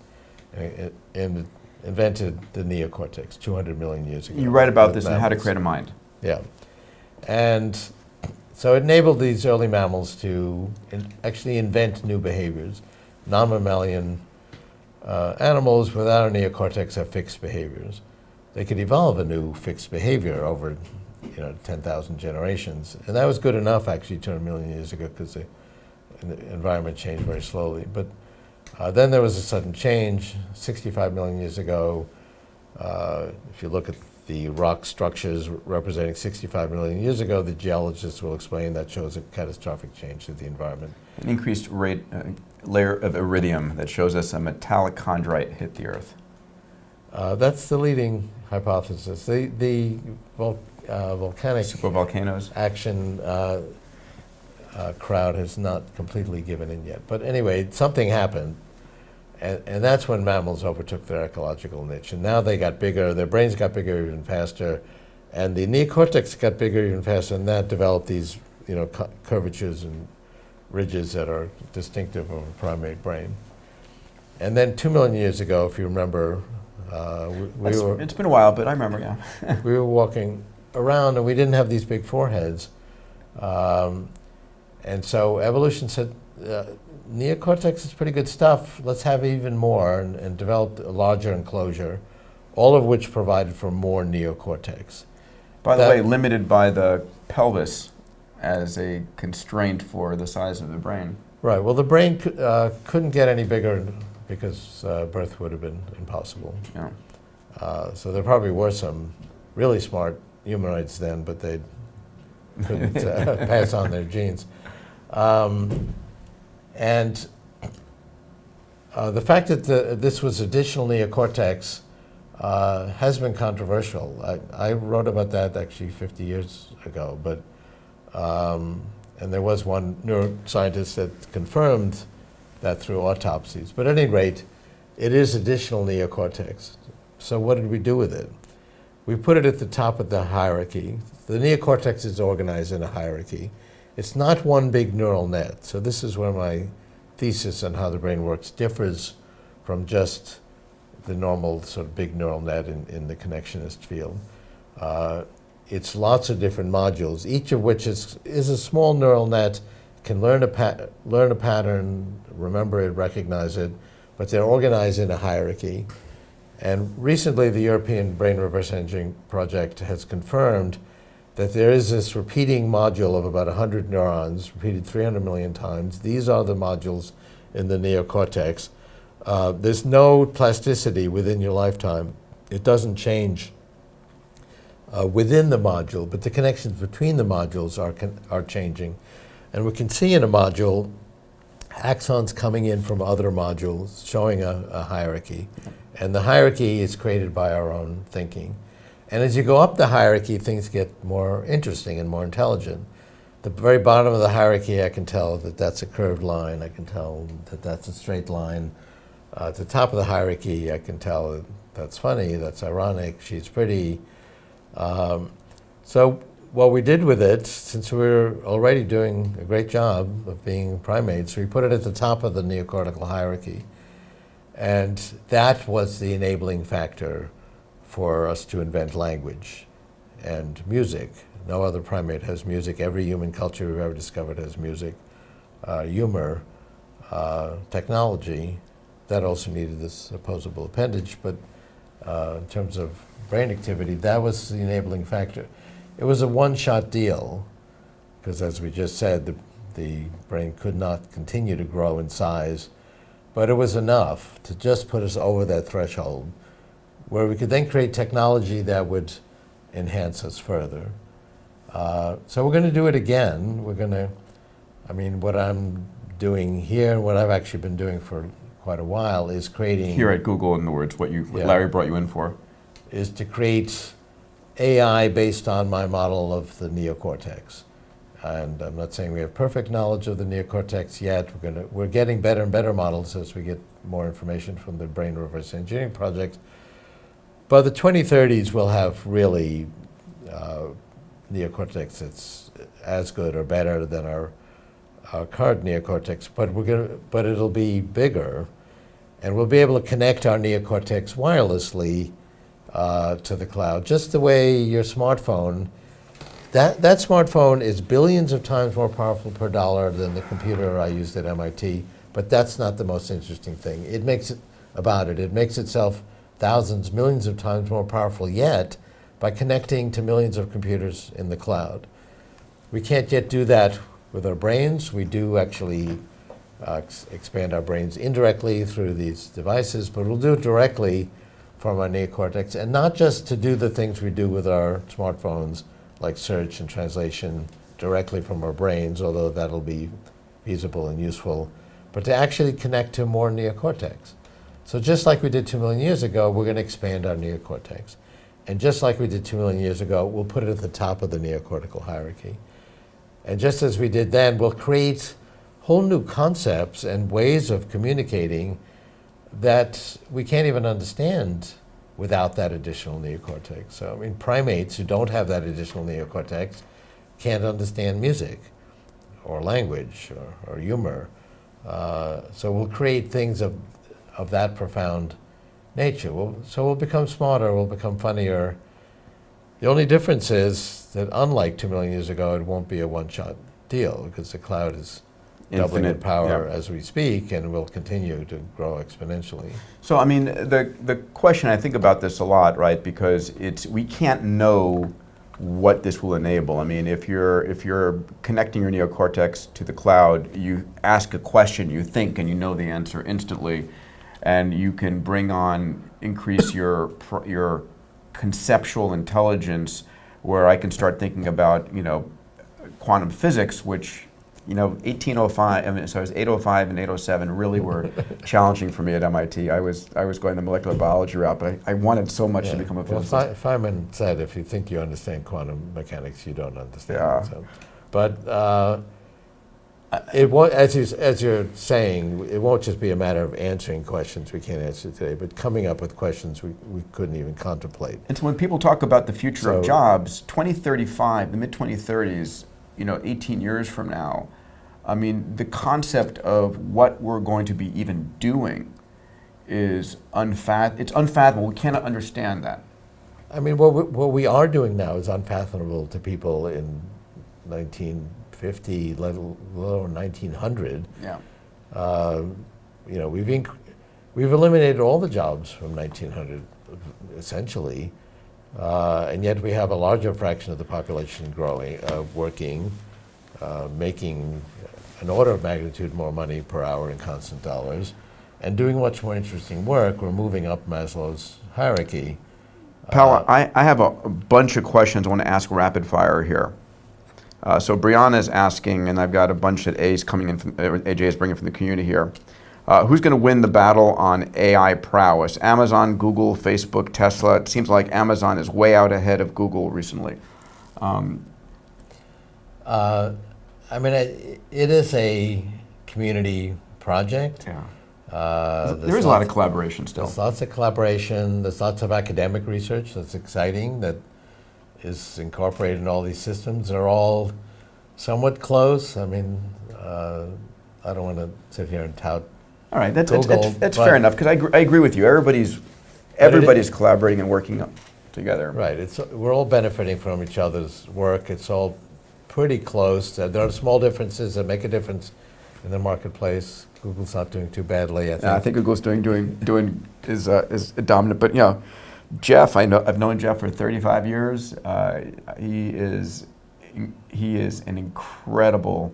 It invented the neocortex 200 million years ago. You write about this in How to Create a Mind. Yeah. And so it enabled these early mammals to actually invent new behaviors. Non-mammalian animals without a neocortex have fixed behaviors. They could evolve a new fixed behavior over 10,000 generations. And that was good enough, actually, 200 million years ago, because the environment changed very slowly. But then there was a sudden change 65 million years ago. If you look at the rock structures representing 65 million years ago, the geologists will explain that shows a catastrophic change to the environment. An increased layer of iridium that shows us a metallic chondrite hit the Earth. That's the leading hypothesis. The volcanic supervolcanoes action crowd has not completely given in yet. But anyway, something happened, and that's when mammals overtook their ecological niche. And now they got bigger, their brains got bigger even faster, and the neocortex got bigger even faster, and that developed these curvatures and ridges that are distinctive of a primate brain. And then 2 million years ago, if you remember, it's been a while, but I remember, yeah. we were walking around, and we didn't have these big foreheads. And so evolution said, neocortex is pretty good stuff. Let's have even more, and developed a larger enclosure, all of which provided for more neocortex. By the way, limited by the pelvis as a constraint for the size of the brain. Right. Well, the brain couldn't get any bigger because birth would have been impossible. Yeah. So there probably were some really smart humanoids then, but they couldn't pass on their genes. And the fact that this was additional neocortex has been controversial. I wrote about that actually 50 years ago, but and there was one neuroscientist that confirmed that through autopsies. But at any rate, it is additional neocortex. So what did we do with it? We put it at the top of the hierarchy. The neocortex is organized in a hierarchy. It's not one big neural net. So this is where my thesis on how the brain works differs from just the normal sort of big neural net in the connectionist field. It's lots of different modules, each of which is a small neural net, can learn a pattern, remember it, recognize it, but they're organized in a hierarchy. And recently, the European Brain Reverse Engineering Project has confirmed that there is this repeating module of about 100 neurons, repeated 300 million times. These are the modules in the neocortex. There's no plasticity within your lifetime. It doesn't change within the module, but the connections between the modules are changing. And we can see in a module axons coming in from other modules, showing a hierarchy. And the hierarchy is created by our own thinking. And as you go up the hierarchy, things get more interesting and more intelligent. The very bottom of the hierarchy, I can tell that that's a curved line. I can tell that that's a straight line. At the top of the hierarchy, I can tell that that's funny, that's ironic, she's pretty. So what we did with it, since we were already doing a great job of being primates, we put it at the top of the neocortical hierarchy. And that was the enabling factor for us to invent language and music. No other primate has music. Every human culture we've ever discovered has music, humor, technology. That also needed this opposable appendage, but in terms of brain activity, that was the enabling factor. It was a one-shot deal, because as we just said, the brain could not continue to grow in size, but it was enough to just put us over that threshold, where we could then create technology that would enhance us further. So we're going to do it again. We're going to, I mean, what I'm doing here, and what I've actually been doing for quite a while, is creating... Here at Google, in other words, what Larry brought you in for. Is to create AI based on my model of the neocortex. And I'm not saying we have perfect knowledge of the neocortex yet. We're getting better and better models as we get more information from the Brain Reverse Engineering Project. By the 2030s, we'll have really neocortex that's as good or better than our current neocortex, but it'll be bigger, and we'll be able to connect our neocortex wirelessly to the cloud, just the way your smartphone. That smartphone is billions of times more powerful per dollar than the computer I used at MIT, but that's not the most interesting thing. It makes itself thousands, millions of times more powerful yet by connecting to millions of computers in the cloud. We can't yet do that with our brains. We do actually expand our brains indirectly through these devices, but we'll do it directly from our neocortex, and not just to do the things we do with our smartphones, like search and translation directly from our brains, although that'll be feasible and useful, but to actually connect to more neocortex. So just like we did 2 million years ago, we're going to expand our neocortex. And just like we did 2 million years ago, we'll put it at the top of the neocortical hierarchy. And just as we did then, we'll create whole new concepts and ways of communicating that we can't even understand without that additional neocortex. So, I mean, primates who don't have that additional neocortex can't understand music or language or humor. So we'll create things of that profound nature. So we'll become smarter, we'll become funnier, The only difference is that unlike 2 million years ago, it won't be a one-shot deal because the cloud is doubling in power as we speak and will continue to grow exponentially. So, I mean, the question, I think about this a lot, right? Because we can't know what this will enable. I mean, if you're connecting your neocortex to the cloud, you ask a question, you think, and you know the answer instantly, and you can increase your conceptual intelligence, where I can start thinking about, quantum physics, which, 1805, I mean, so it was 805 and 807 really were challenging for me at MIT. I was going the molecular biology route, but I wanted so much to become a physicist. Well, Feynman said, if you think you understand quantum mechanics, you don't understand. Yeah. So. But it won't, as you're saying, it won't just be a matter of answering questions we can't answer today, but coming up with questions we couldn't even contemplate. And so when people talk about the future of jobs, 2035, the mid-2030s, 18 years from now, I mean, the concept of what we're going to be even doing is it's unfathomable. We cannot understand that. I mean, what we are doing now is unfathomable to people in 1950, let alone 1900. Yeah. We've eliminated all the jobs from 1900, essentially, and yet we have a larger fraction of the population working, making an order of magnitude more money per hour in constant dollars, and doing much more interesting work. We're moving up Maslow's hierarchy. Powell, I have a bunch of questions I want to ask rapid fire here. So Brianna is asking, and I've got a bunch that AJ is bringing from the community here. Who's going to win the battle on AI prowess? Amazon, Google, Facebook, Tesla? It seems like Amazon is way out ahead of Google recently. I mean, it is a community project. Yeah. There is a lot of collaboration still. There's lots of collaboration. There's lots of academic research that's exciting that is incorporated in all these systems. They're all somewhat close. I mean, I don't want to sit here and tout. All right, that's fair enough, because I agree with you. Everybody's collaborating and working together. Right. We're all benefiting from each other's work. It's all pretty close. There are small differences that make a difference in the marketplace. Google's not doing too badly, I think. I think Google's is dominant. But Jeff, I've known Jeff for 35 years. He is an incredible,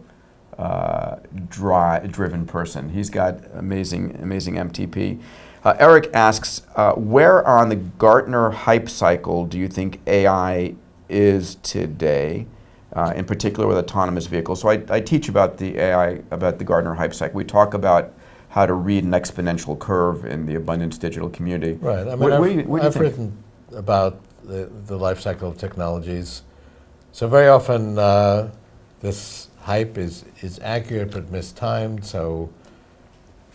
driven person. He's got amazing MTP. Eric asks, where on the Gartner hype cycle do you think AI is today? In particular with autonomous vehicles. So I teach about the AI, about the Gartner hype cycle. We talk about how to read an exponential curve in the abundance digital community. Right. I mean, I've written about the life cycle of technologies. So very often this hype is accurate but mistimed. So,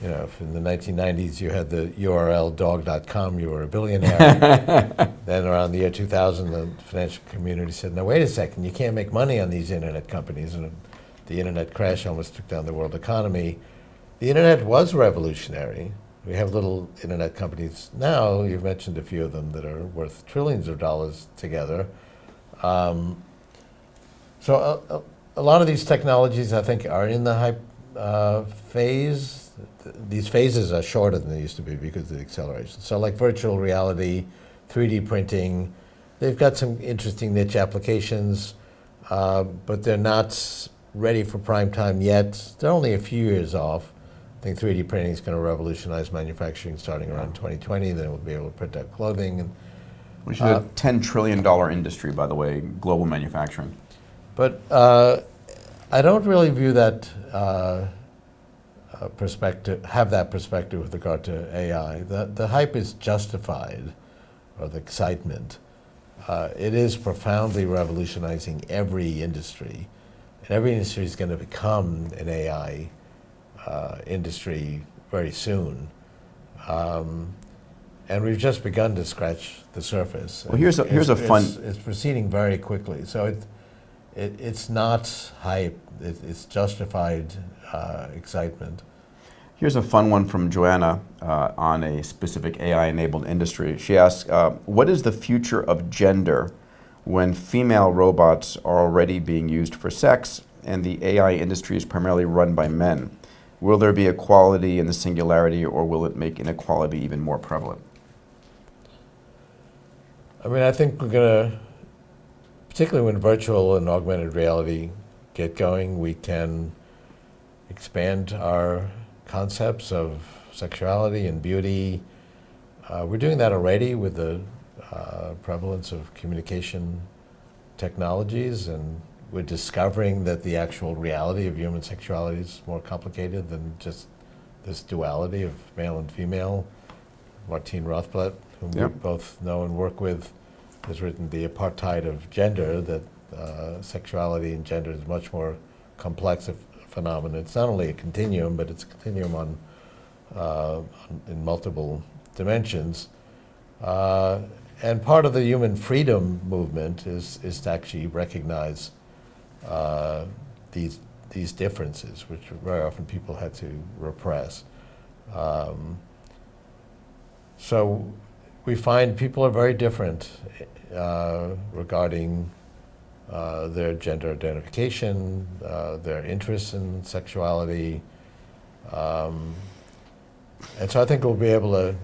if in the 1990s you had the URL dog.com, you were a billionaire. Then around the year 2000, the financial community said, no, wait a second, you can't make money on these internet companies. And the internet crash almost took down the world economy. The internet was revolutionary. We have little internet companies now, you've mentioned a few of them, that are worth trillions of dollars together. So a lot of these technologies, I think, are in the hype phase. These phases are shorter than they used to be because of the acceleration. So like virtual reality, 3D printing, they've got some interesting niche applications, but they're not ready for prime time yet. They're only a few years off. I think 3D printing is going to revolutionize manufacturing starting around 2020. Then we'll be able to print out clothing. Which is a $10 trillion industry, by the way, global manufacturing. But I don't really view that have that perspective with regard to AI. The hype is justified, or the excitement. It is profoundly revolutionizing every industry. And every industry is going to become an AI industry very soon. And we've just begun to scratch the surface. Well, here's a fun... It's proceeding very quickly. So it's not hype. It's justified excitement. Here's a fun one from Joanna on a specific AI-enabled industry. She asks, what is the future of gender when female robots are already being used for sex and the AI industry is primarily run by men? Will there be equality in the singularity, or will it make inequality even more prevalent? I mean, I think we're going to, particularly when virtual and augmented reality get going, we can expand our concepts of sexuality and beauty. We're doing that already with the prevalence of communication technologies, and we're discovering that the actual reality of human sexuality is more complicated than just this duality of male and female. Martine Rothblatt, whom we both know and work with, has written The Apartheid of Gender, that sexuality and gender is much more complex a phenomenon. It's not only a continuum, but it's a continuum in multiple dimensions. And part of the human freedom movement is to actually recognize these differences, which very often people had to repress. So we find people are very different regarding their gender identification, their interests in sexuality. And so I think we'll be able to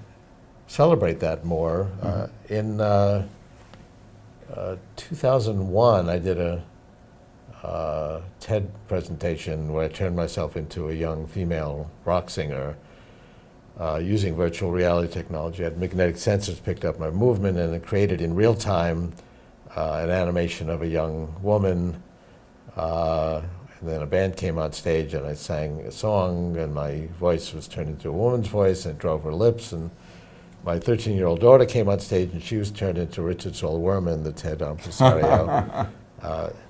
celebrate that more. In 2001, I did a TED presentation where I turned myself into a young female rock singer using virtual reality technology. I had magnetic sensors picked up my movement, and it created in real time an animation of a young woman. And then a band came on stage, and I sang a song, and my voice was turned into a woman's voice, and it drove her lips. And my 13-year-old daughter came on stage, and she was turned into Richard Saul Wurman, the TED impresario.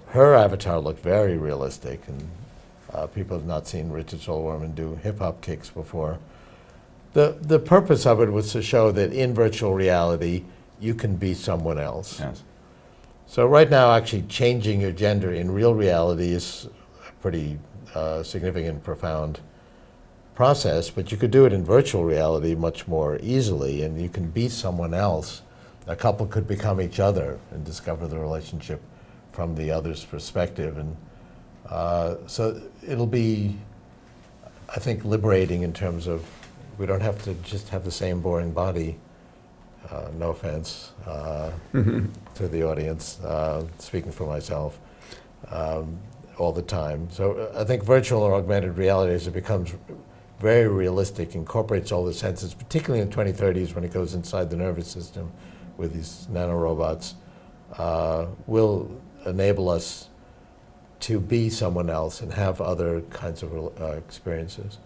Her avatar looked very realistic, and people have not seen Richard Saul Wurman do hip-hop kicks before. The purpose of it was to show that in virtual reality, you can be someone else. Yes. So right now, actually changing your gender in real reality is a pretty significant, profound process, but you could do it in virtual reality much more easily, and you can be someone else. A couple could become each other and discover the relationship from the other's perspective. And so it'll be, I think, liberating in terms of we don't have to just have the same boring body. No offense to the audience, speaking for myself, all the time. So I think virtual or augmented reality, as it becomes very realistic, incorporates all the senses, particularly in the 2030s when it goes inside the nervous system with these nanorobots, will enable us to be someone else and have other kinds of experiences.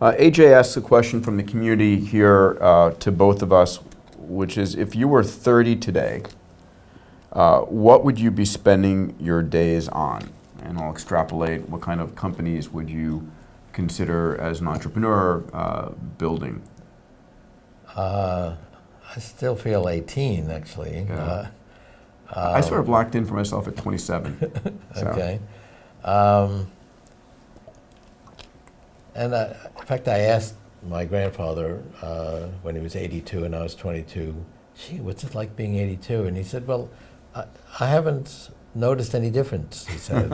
AJ asks a question from the community here to both of us, which is, if you were 30 today, what would you be spending your days on? And I'll extrapolate, what kind of companies would you consider as an entrepreneur building? I still feel 18, actually. Yeah. I sort of locked in for myself at 27. So. Okay. And in fact, I asked my grandfather when he was 82 and I was 22, gee, what's it like being 82? And he said, well, I haven't noticed any difference, he said.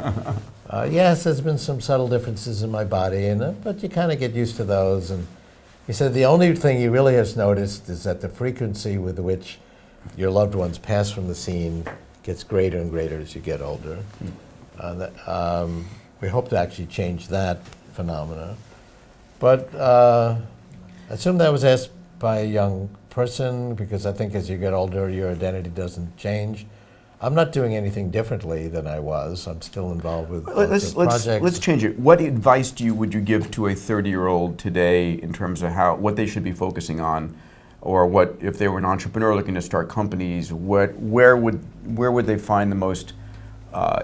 Yes, there's been some subtle differences in my body, but you kind of get used to those. And he said the only thing he really has noticed is that the frequency with which your loved ones pass from the scene gets greater and greater as you get older. We hope to actually change that phenomena. But I assume that was asked by a young person, because I think as you get older, your identity doesn't change. I'm not doing anything differently than I was. I'm still involved with projects. Let's change it. What advice would you give to a 30-year-old today in terms of what they should be focusing on, or what if they were an entrepreneur looking to start companies? Where would they find the most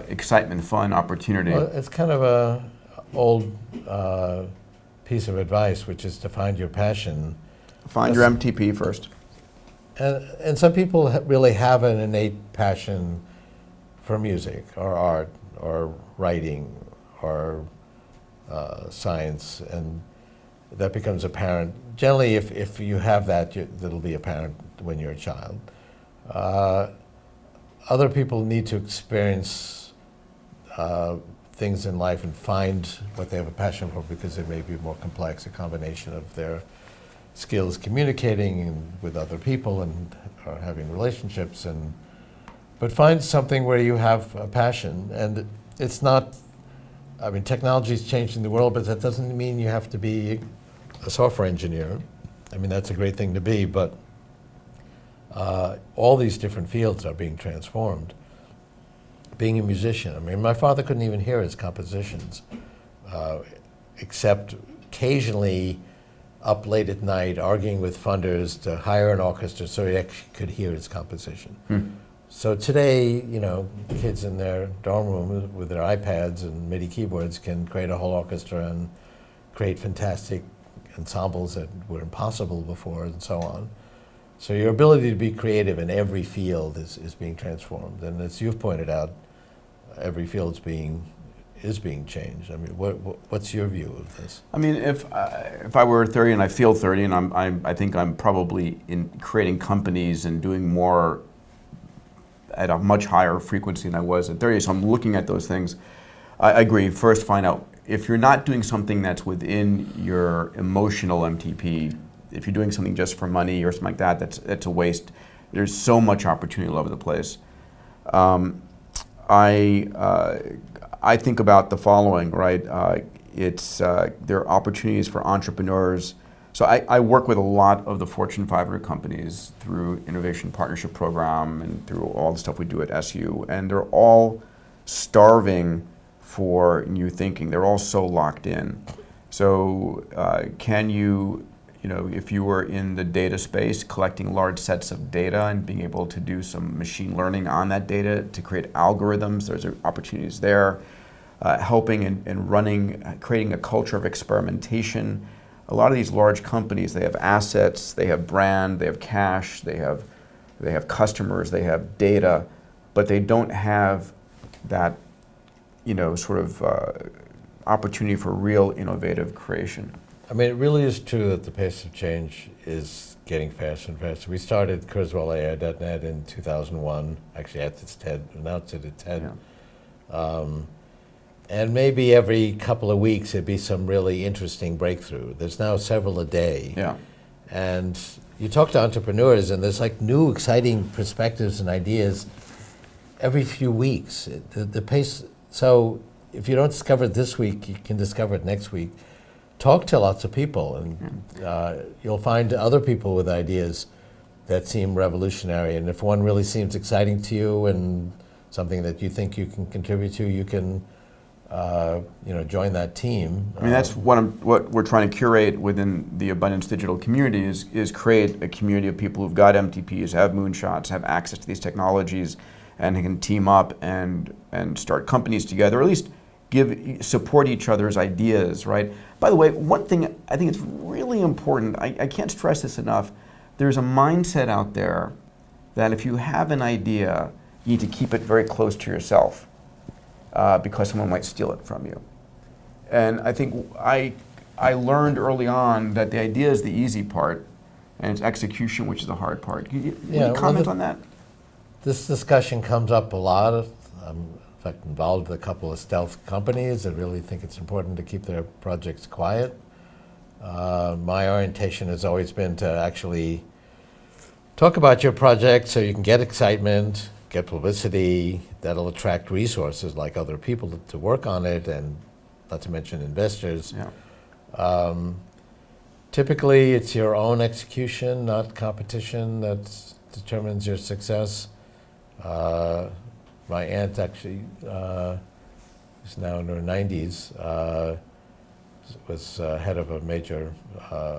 excitement, fun, opportunity? Well, it's kind of a old piece of advice, which is to find your passion. Find your MTP first. And some people really have an innate passion for music or art or writing or science, and that becomes apparent. Generally, if you have that, that'll be apparent when you're a child. other people need to experience things in life and find what they have a passion for, because it may be more complex, a combination of their skills communicating with other people and or having relationships, but find something where you have a passion. And it's not, I mean, technology is changing the world, but that doesn't mean you have to be a software engineer. I mean, that's a great thing to be, but all these different fields are being transformed. Being a musician, I mean, my father couldn't even hear his compositions, except occasionally up late at night arguing with funders to hire an orchestra so he actually could hear his composition. So today, you know, kids in their dorm room with their iPads and MIDI keyboards can create a whole orchestra and create fantastic ensembles that were impossible before, and so on. So your ability to be creative in every field is being transformed. And as you've pointed out, every field is being changed. I mean, what's your view of this? I mean, if I were 30 and I feel 30, and I think I'm probably in creating companies and doing more at a much higher frequency than I was at 30, so I'm looking at those things. I agree. First, find out if you're not doing something that's within your emotional MTP. If you're doing something just for money or something like that, that's a waste. There's so much opportunity all over the place. I think about the following, right? There are opportunities for entrepreneurs. So I work with a lot of the Fortune 500 companies through Innovation Partnership Program and through all the stuff we do at SU, and they're all starving for new thinking. They're all so locked in. So can you know, if you were in the data space, collecting large sets of data and being able to do some machine learning on that data to create algorithms, there's opportunities there. Helping and running, creating a culture of experimentation. A lot of these large companies, they have assets, they have brand, they have cash, they have customers, they have data, but they don't have that, you know, sort of opportunity for real innovative creation. I mean, it really is true that the pace of change is getting faster and faster. We started KurzweilAI.net in 2001, actually at its TED, announced it at TED. Yeah. And maybe every couple of weeks there'd be some really interesting breakthrough. There's now several a day. Yeah. And you talk to entrepreneurs and there's like new exciting perspectives and ideas every few weeks. The pace, so if you don't discover it this week, you can discover it next week. Talk to lots of people and you'll find other people with ideas that seem revolutionary. And if one really seems exciting to you and something that you think you can contribute to, you can you know, join that team. I mean, that's what we're trying to curate within the Abundance Digital community is create a community of people who've got MTPs, have moonshots, have access to these technologies, and can team up and start companies together, or at least support each other's ideas, right? By the way, one thing I think it's really important, I can't stress this enough, there's a mindset out there that if you have an idea, you need to keep it very close to yourself. Because someone might steal it from you. And I think I learned early on that the idea is the easy part, and it's execution which is the hard part. Can you comment on that? This discussion comes up a lot. I'm in fact involved with a couple of stealth companies that really think it's important to keep their projects quiet. My orientation has always been to actually talk about your project so you can get excitement, get publicity, that'll attract resources like other people to work on it, and not to mention investors. Yeah. Typically, it's your own execution, not competition, that determines your success. My aunt actually is now in her 90s, was head of a major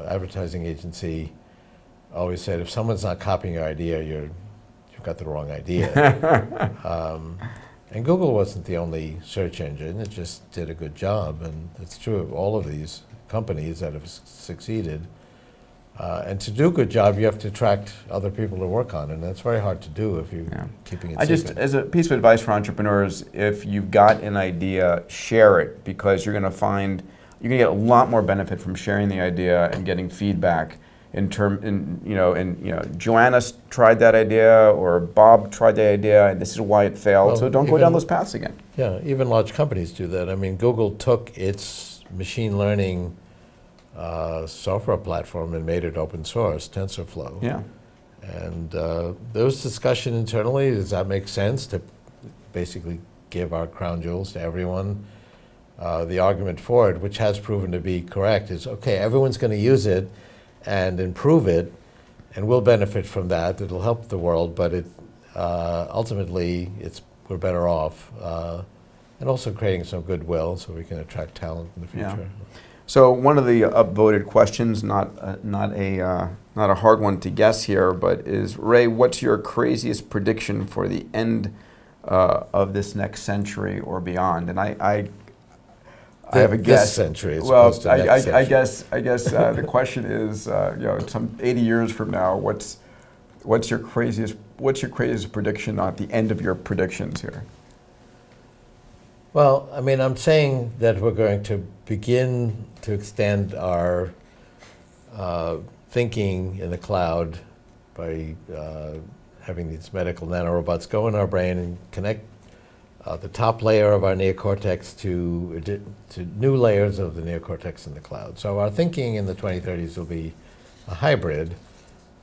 advertising agency, always said, if someone's not copying your idea, you've got the wrong idea. And Google wasn't the only search engine, it just did a good job, and it's true of all of these companies that have succeeded. And to do a good job, you have to attract other people to work on it, and that's very hard to do if you're keeping it secret. As a piece of advice for entrepreneurs, if you've got an idea, share it, because you're going to get a lot more benefit from sharing the idea and getting feedback Joanna tried that idea, or Bob tried that idea, and this is why it failed. Well, So don't go down those paths again. Yeah, even large companies do that. I mean, Google took its machine learning software platform and made it open source, TensorFlow. Yeah. And there was discussion internally, does that make sense to basically give our crown jewels to everyone? The argument for it, which has proven to be correct, is okay, everyone's going to use it and improve it, and we'll benefit from that. It'll help the world, but ultimately we're better off. And also creating some goodwill so we can attract talent in the future. Yeah. So one of the upvoted questions, not a hard one to guess here, but is, Ray, what's your craziest prediction for the end of this next century or beyond? And I have a guess. This century, as well, opposed to next century. I guess the question is, some 80 years from now, what's your craziest prediction at the end of your predictions here? Well, I mean, I'm saying that we're going to begin to extend our thinking in the cloud by having these medical nanorobots go in our brain and connect the top layer of our neocortex to new layers of the neocortex in the cloud. So our thinking in the 2030s will be a hybrid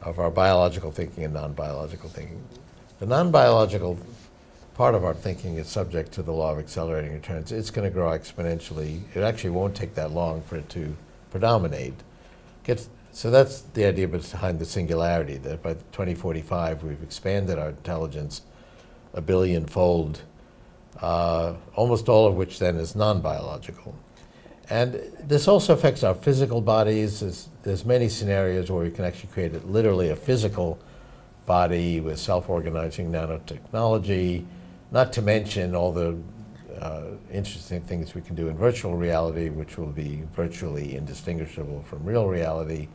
of our biological thinking and non-biological thinking. The non-biological part of our thinking is subject to the law of accelerating returns. It's going to grow exponentially. It actually won't take that long for it to predominate. So that's the idea behind the singularity, that by 2045 we've expanded our intelligence a billion-fold, almost all of which then is non-biological. And this also affects our physical bodies. There's many scenarios where we can actually create literally a physical body with self-organizing nanotechnology, not to mention all the interesting things we can do in virtual reality, which will be virtually indistinguishable from real reality.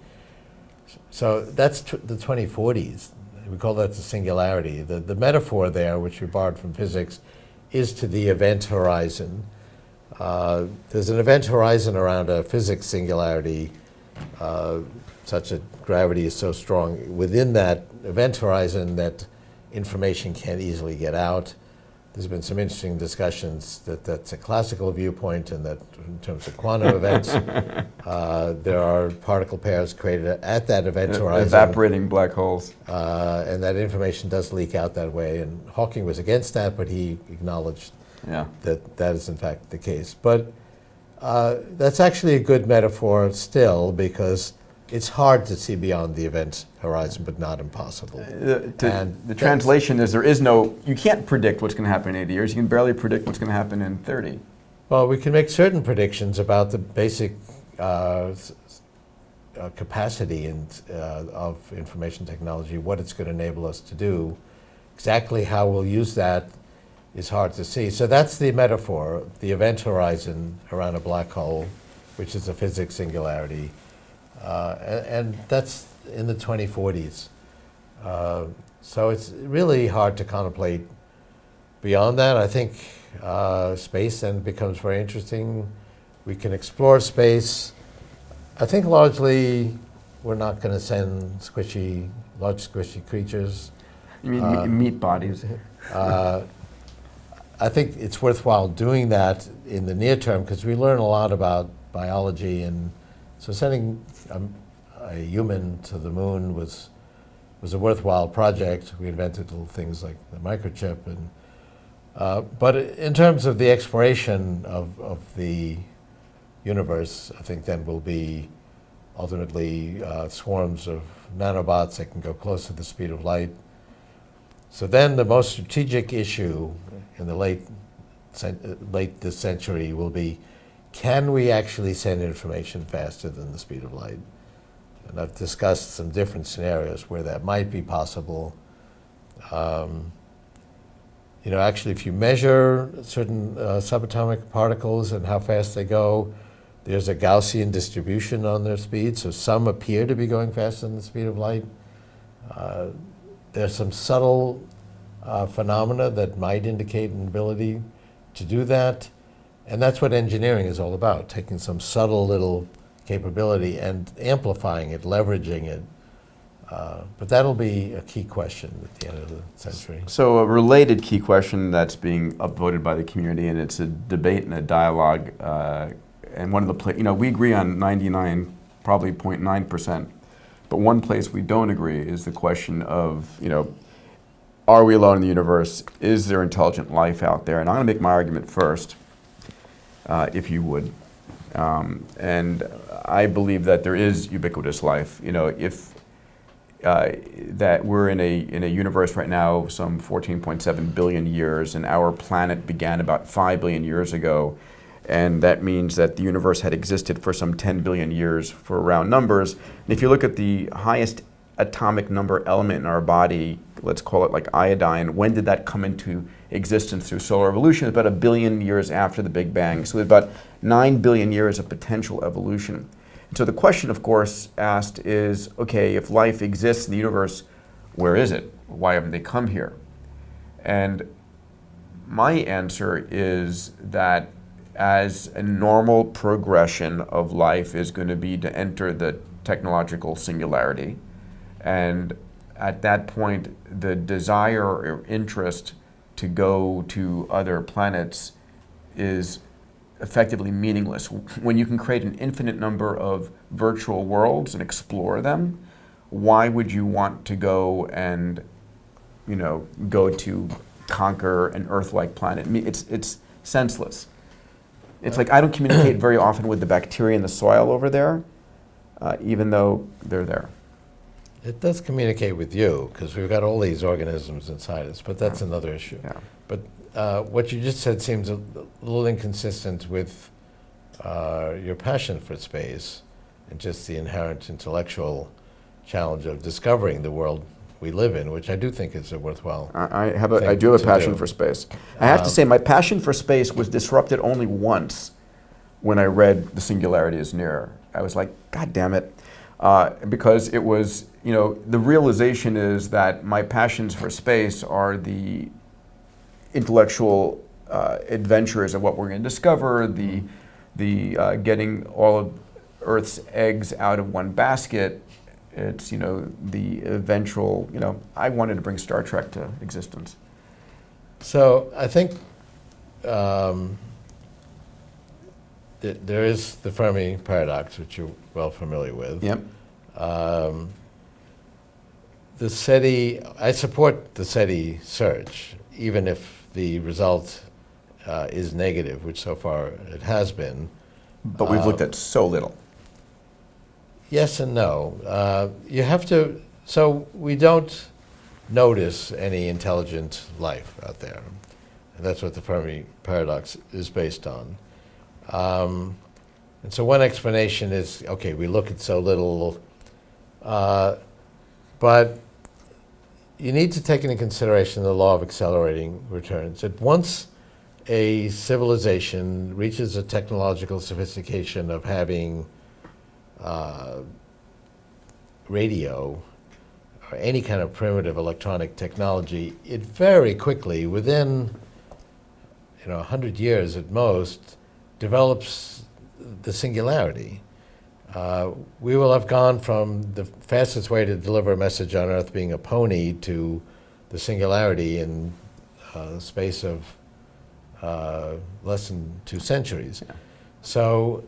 So that's the 2040s. We call that the singularity. The metaphor there, which we borrowed from physics, is to the event horizon. There's an event horizon around a physics singularity, such that gravity is so strong within that event horizon that information can't easily get out. There's been some interesting discussions that that's a classical viewpoint, and that in terms of quantum events, there are particle pairs created at that event horizon. Evaporating black holes. And that information does leak out that way. And Hawking was against that, but he acknowledged that that is in fact the case. But that's actually a good metaphor still, because it's hard to see beyond the event horizon, but not impossible. The translation is you can't predict what's going to happen in 80 years. You can barely predict what's going to happen in 30. Well, we can make certain predictions about the basic capacity of information technology, what it's going to enable us to do. Exactly how we'll use that is hard to see. So that's the metaphor, the event horizon around a black hole, which is a physics singularity. And that's in the 2040s. So it's really hard to contemplate beyond that. I think space then becomes very interesting. We can explore space. I think largely we're not going to send large squishy creatures. You mean meat bodies? I think it's worthwhile doing that in the near term, because we learn a lot about biology, and so sending a human to the moon was a worthwhile project. We invented little things like the microchip, and but in terms of the exploration of the universe, I think then will be ultimately swarms of nanobots that can go close to the speed of light. So then the most strategic issue in the late this century will be, can we actually send information faster than the speed of light? And I've discussed some different scenarios where that might be possible. Actually, if you measure certain subatomic particles and how fast they go, there's a Gaussian distribution on their speed, so some appear to be going faster than the speed of light. There's some subtle phenomena that might indicate an ability to do that. And that's what engineering is all about, taking some subtle little capability and amplifying it, leveraging it. But that'll be a key question at the end of the century. So a related key question that's being upvoted by the community, and it's a debate and a dialogue, and one of the, we agree on 99, probably 0.9%, but one place we don't agree is the question of, are we alone in the universe? Is there intelligent life out there? And I'm going to make my argument first, if you would. And I believe that there is ubiquitous life. That we're in a universe right now, some 14.7 billion years, and our planet began about 5 billion years ago. And that means that the universe had existed for some 10 billion years for round numbers. And if you look at the highest atomic number element in our body, let's call it like iodine, when did that come into existence through solar evolution? It's about 1 billion years after the Big Bang. So we have about 9 billion years of potential evolution. And so the question, of course, asked is, okay, if life exists in the universe, where is it? Why haven't they come here? And my answer is that as a normal progression of life is going to be to enter the technological singularity, and at that point, the desire or interest to go to other planets is effectively meaningless. When you can create an infinite number of virtual worlds and explore them, why would you want to go and, go to conquer an Earth-like planet? It's senseless. It's like I don't communicate very often with the bacteria in the soil over there, even though they're there. It does communicate with you, because we've got all these organisms inside us, but that's another issue. Yeah. But what you just said seems a little inconsistent with your passion for space and just the inherent intellectual challenge of discovering the world we live in, which I do think is a worthwhile I do have a passion for space. I have to say my passion for space was disrupted only once when I read The Singularity is Near. I was like, God damn it. Because it was, the realization is that my passions for space are the intellectual adventures of what we're going to discover, the getting all of Earth's eggs out of one basket. It's, the eventual, I wanted to bring Star Trek to existence. So I think there is the Fermi paradox, which you're well familiar with. Yep. The SETI, I support the SETI search, even if the result is negative, which so far it has been. But we've looked at so little. Yes and no. You have to, so we don't notice any intelligent life out there. And that's what the Fermi paradox is based on. And so one explanation is, okay, we look at so little, but you need to take into consideration the law of accelerating returns. That once a civilization reaches a technological sophistication of having radio or any kind of primitive electronic technology, it very quickly, within 100 years at most, develops the singularity. We will have gone from the fastest way to deliver a message on Earth being a pony to the singularity in the space of less than 2 centuries. Yeah. So,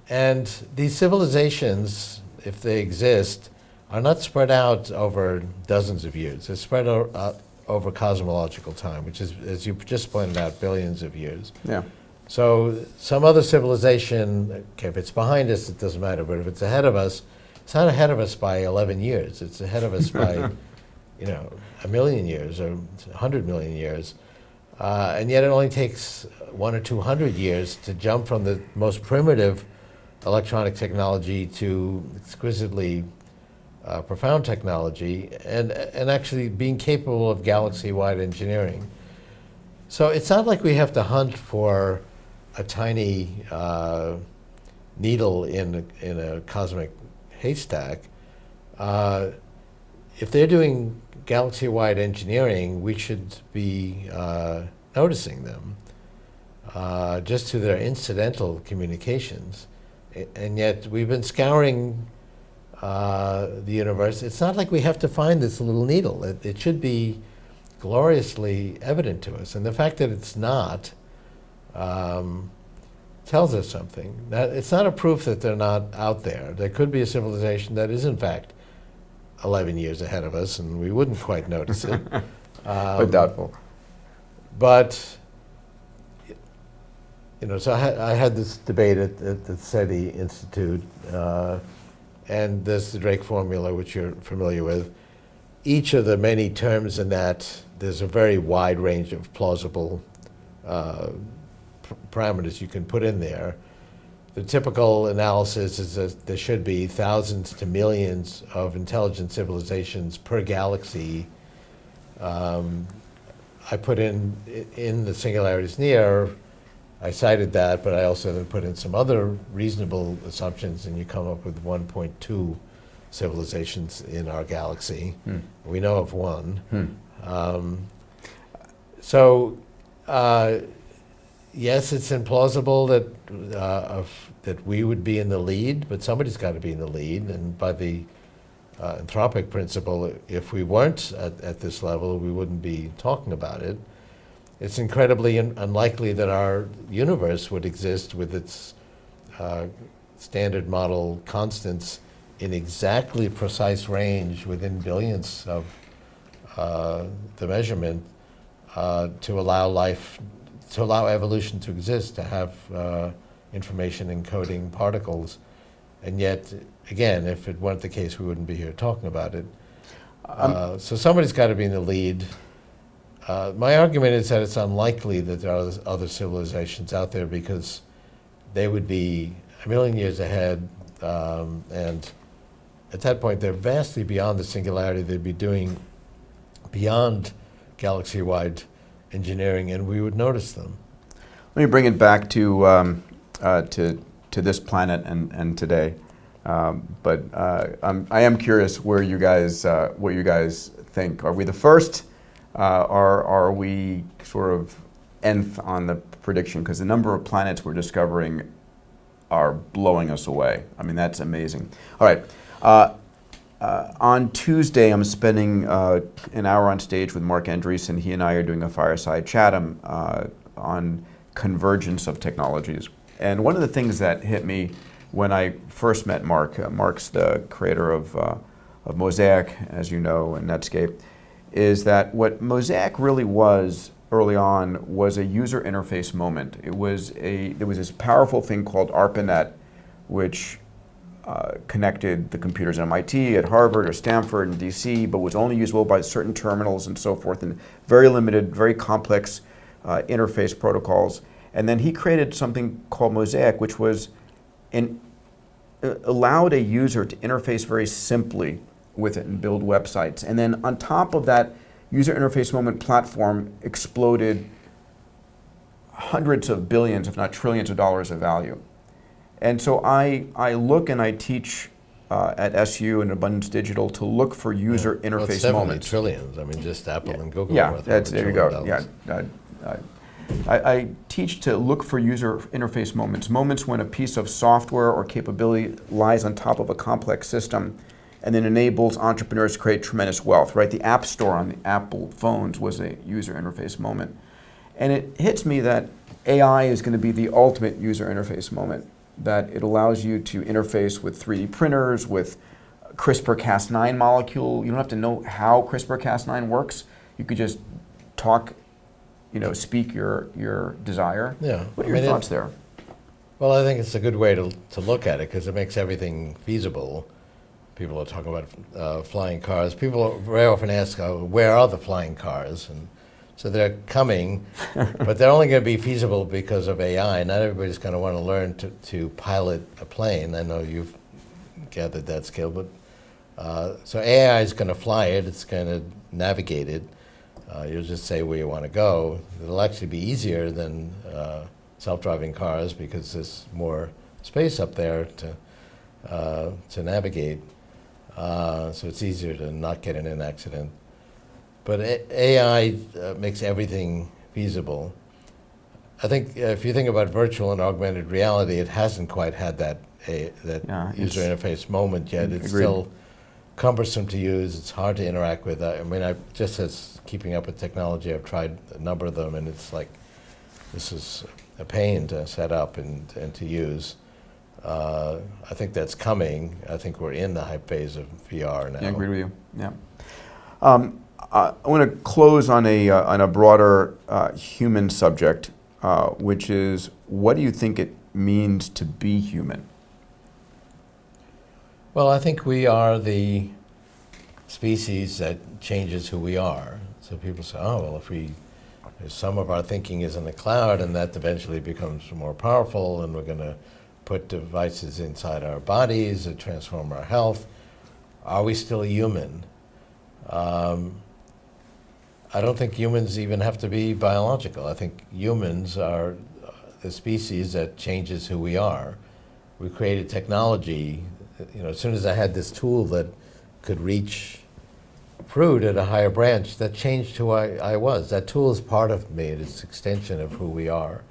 and these civilizations, if they exist, are not spread out over dozens of years. They're spread out over cosmological time, which is, as you just pointed out, billions of years. Yeah. So some other civilization, okay, if it's behind us, it doesn't matter, but if it's ahead of us, it's not ahead of us by 11 years. It's ahead of us by, 1 million years or 100 million years. And yet it only takes 100 or 200 years to jump from the most primitive electronic technology to exquisitely profound technology and actually being capable of galaxy-wide engineering. So it's not like we have to hunt for a tiny needle in a cosmic haystack. If they're doing galaxy-wide engineering, we should be noticing them just to their incidental communications. And yet we've been scouring the universe. It's not like we have to find this little needle. It should be gloriously evident to us. And the fact that it's not tells us something. That it's not a proof that they're not out there. There could be a civilization that is, in fact, 11 years ahead of us, and we wouldn't quite notice it. But doubtful. But, so I had this debate at the SETI Institute, and there's the Drake formula, which you're familiar with. Each of the many terms in that, there's a very wide range of plausible parameters you can put in there. The typical analysis is that there should be thousands to millions of intelligent civilizations per galaxy. I put in the singularities near, I cited that, but I also then put in some other reasonable assumptions, and you come up with 1.2 civilizations in our galaxy. We know of one. Yes, it's implausible that we would be in the lead, but somebody's got to be in the lead. And by the anthropic principle, if we weren't at this level, we wouldn't be talking about it. It's incredibly unlikely that our universe would exist with its standard model constants in exactly precise range within billionths of the measurement to allow evolution to exist, to have information encoding particles. And yet, again, if it weren't the case, we wouldn't be here talking about it. So somebody's got to be in the lead. My argument is that it's unlikely that there are other civilizations out there because they would be a million years ahead, and at that point they're vastly beyond the singularity. They'd be doing beyond galaxy-wide engineering, and we would notice them. Let me bring it back to this planet and today. But I am curious where you guys what you guys think. Are we the first? Are we sort of nth on the prediction? Because the number of planets we're discovering are blowing us away. I mean, that's amazing. All right. On Tuesday, I'm spending an hour on stage with Mark Andreessen. He and I are doing a fireside chat on convergence of technologies. And one of the things that hit me when I first met Mark, Mark's the creator of Mosaic, as you know, and Netscape, is that what Mosaic really was early on was a user interface moment. There was this powerful thing called ARPANET, which connected the computers at MIT, at Harvard, or Stanford, and DC, but was only usable by certain terminals and so forth, and very limited, very complex interface protocols. And then he created something called Mosaic, which was allowed a user to interface very simply with it and build websites. And then on top of that user interface moment platform exploded hundreds of billions, if not trillions of dollars of value. And so I look and I teach at SU and Abundance Digital to look for user interface moments. Trillions. I mean, just Apple and Google. Yeah, there you go. Yeah, I teach to look for user interface moments when a piece of software or capability lies on top of a complex system and then enables entrepreneurs to create tremendous wealth, right? The App Store on the Apple phones was a user interface moment. And it hits me that AI is going to be the ultimate user interface moment, that it allows you to interface with 3D printers, with CRISPR-Cas9 molecule. You don't have to know how CRISPR-Cas9 works. You could just talk, speak your desire. Yeah. What are your thoughts there? Well, I think it's a good way to look at it because it makes everything feasible. People are talking about flying cars. People very often ask, where are the flying cars? And so they're coming, but they're only going to be feasible because of AI. Not everybody's going to want to learn to pilot a plane. I know you've gathered that skill, but so AI is going to fly it. It's going to navigate it. You'll just say where you want to go. It'll actually be easier than self-driving cars because there's more space up there to navigate. So it's easier to not get in an accident. But AI makes everything feasible. I think if you think about virtual and augmented reality, it hasn't quite had that user interface moment yet. It's agreed. still cumbersome to use. It's hard to interact with. I mean, just as keeping up with technology, I've tried a number of them, and it's like, this is a pain to set up and to use. I think that's coming. I think we're in the hype phase of VR now. Yeah, I agree with you. Yeah. I want to close on a broader human subject, which is, what do you think it means to be human? Well, I think we are the species that changes who we are. So people say, oh, well, if some of our thinking is in the cloud, and that eventually becomes more powerful, and we're going to put devices inside our bodies that transform our health, are we still human? I don't think humans even have to be biological. I think humans are the species that changes who we are. We created technology. As soon as I had this tool that could reach fruit at a higher branch, that changed who I was. That tool is part of me. It's an extension of who we are.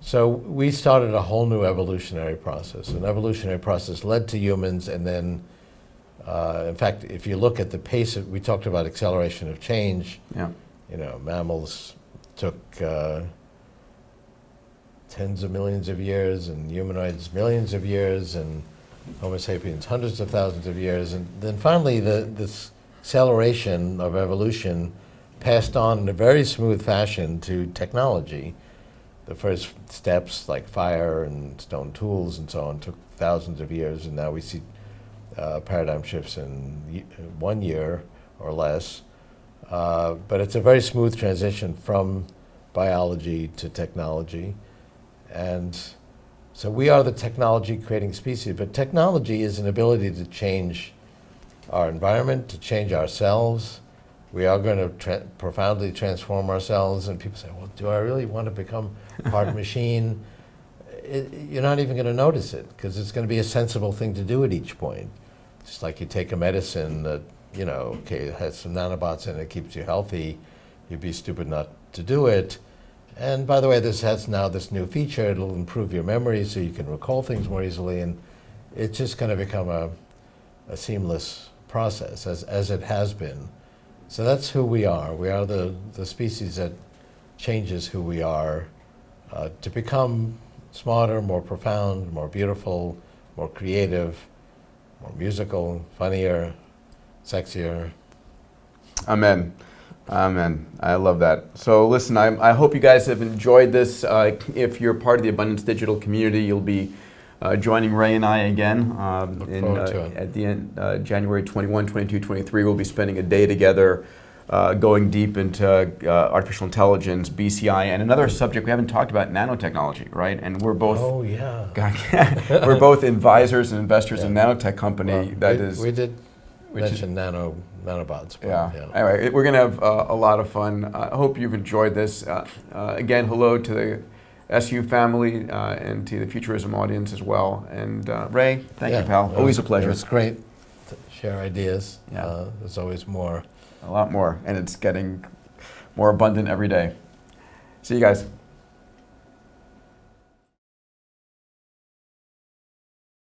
So we started a whole new evolutionary process. An evolutionary process led to humans, and then, in fact, if you look at the pace we talked about acceleration of change. Yeah. Mammals took tens of millions of years, and humanoids millions of years, and Homo sapiens hundreds of thousands of years. And then finally, this acceleration of evolution passed on in a very smooth fashion to technology. The first steps, like fire and stone tools and so on, took thousands of years, and now we see paradigm shifts in 1 year or less. But it's a very smooth transition from biology to technology. And so we are the technology creating species, but technology is an ability to change our environment, to change ourselves. We are going to profoundly transform ourselves, and people say, well, do I really want to become part machine? You're not even going to notice it, because it's going to be a sensible thing to do at each point. Just like you take a medicine that, it has some nanobots in it, keeps you healthy, you'd be stupid not to do it. And by the way, this has now this new feature. It'll improve your memory so you can recall things more easily, and it's just going to become a seamless process, as it has been. So that's who we are. We are the species that changes who we are to become smarter, more profound, more beautiful, more creative, more musical, funnier, sexier. Amen. Amen. I love that. So listen, I hope you guys have enjoyed this. If you're part of the Abundance Digital community, you'll be joining Ray and I again Look forward to it. at the end, January 21, 22, 23. We'll be spending a day together going deep into artificial intelligence, BCI, and another subject we haven't talked about, nanotechnology, right? And we're both we're both advisors and investors in nanotech company we did mention nanobots. Anyway, we're going to have a lot of fun. I hope you've enjoyed this. Again, hello to the SU family and to the Futurism audience as well. And Ray, thank you, pal. Always a pleasure. It's great to share ideas. There's always more. A lot more, and it's getting more abundant every day. See you guys.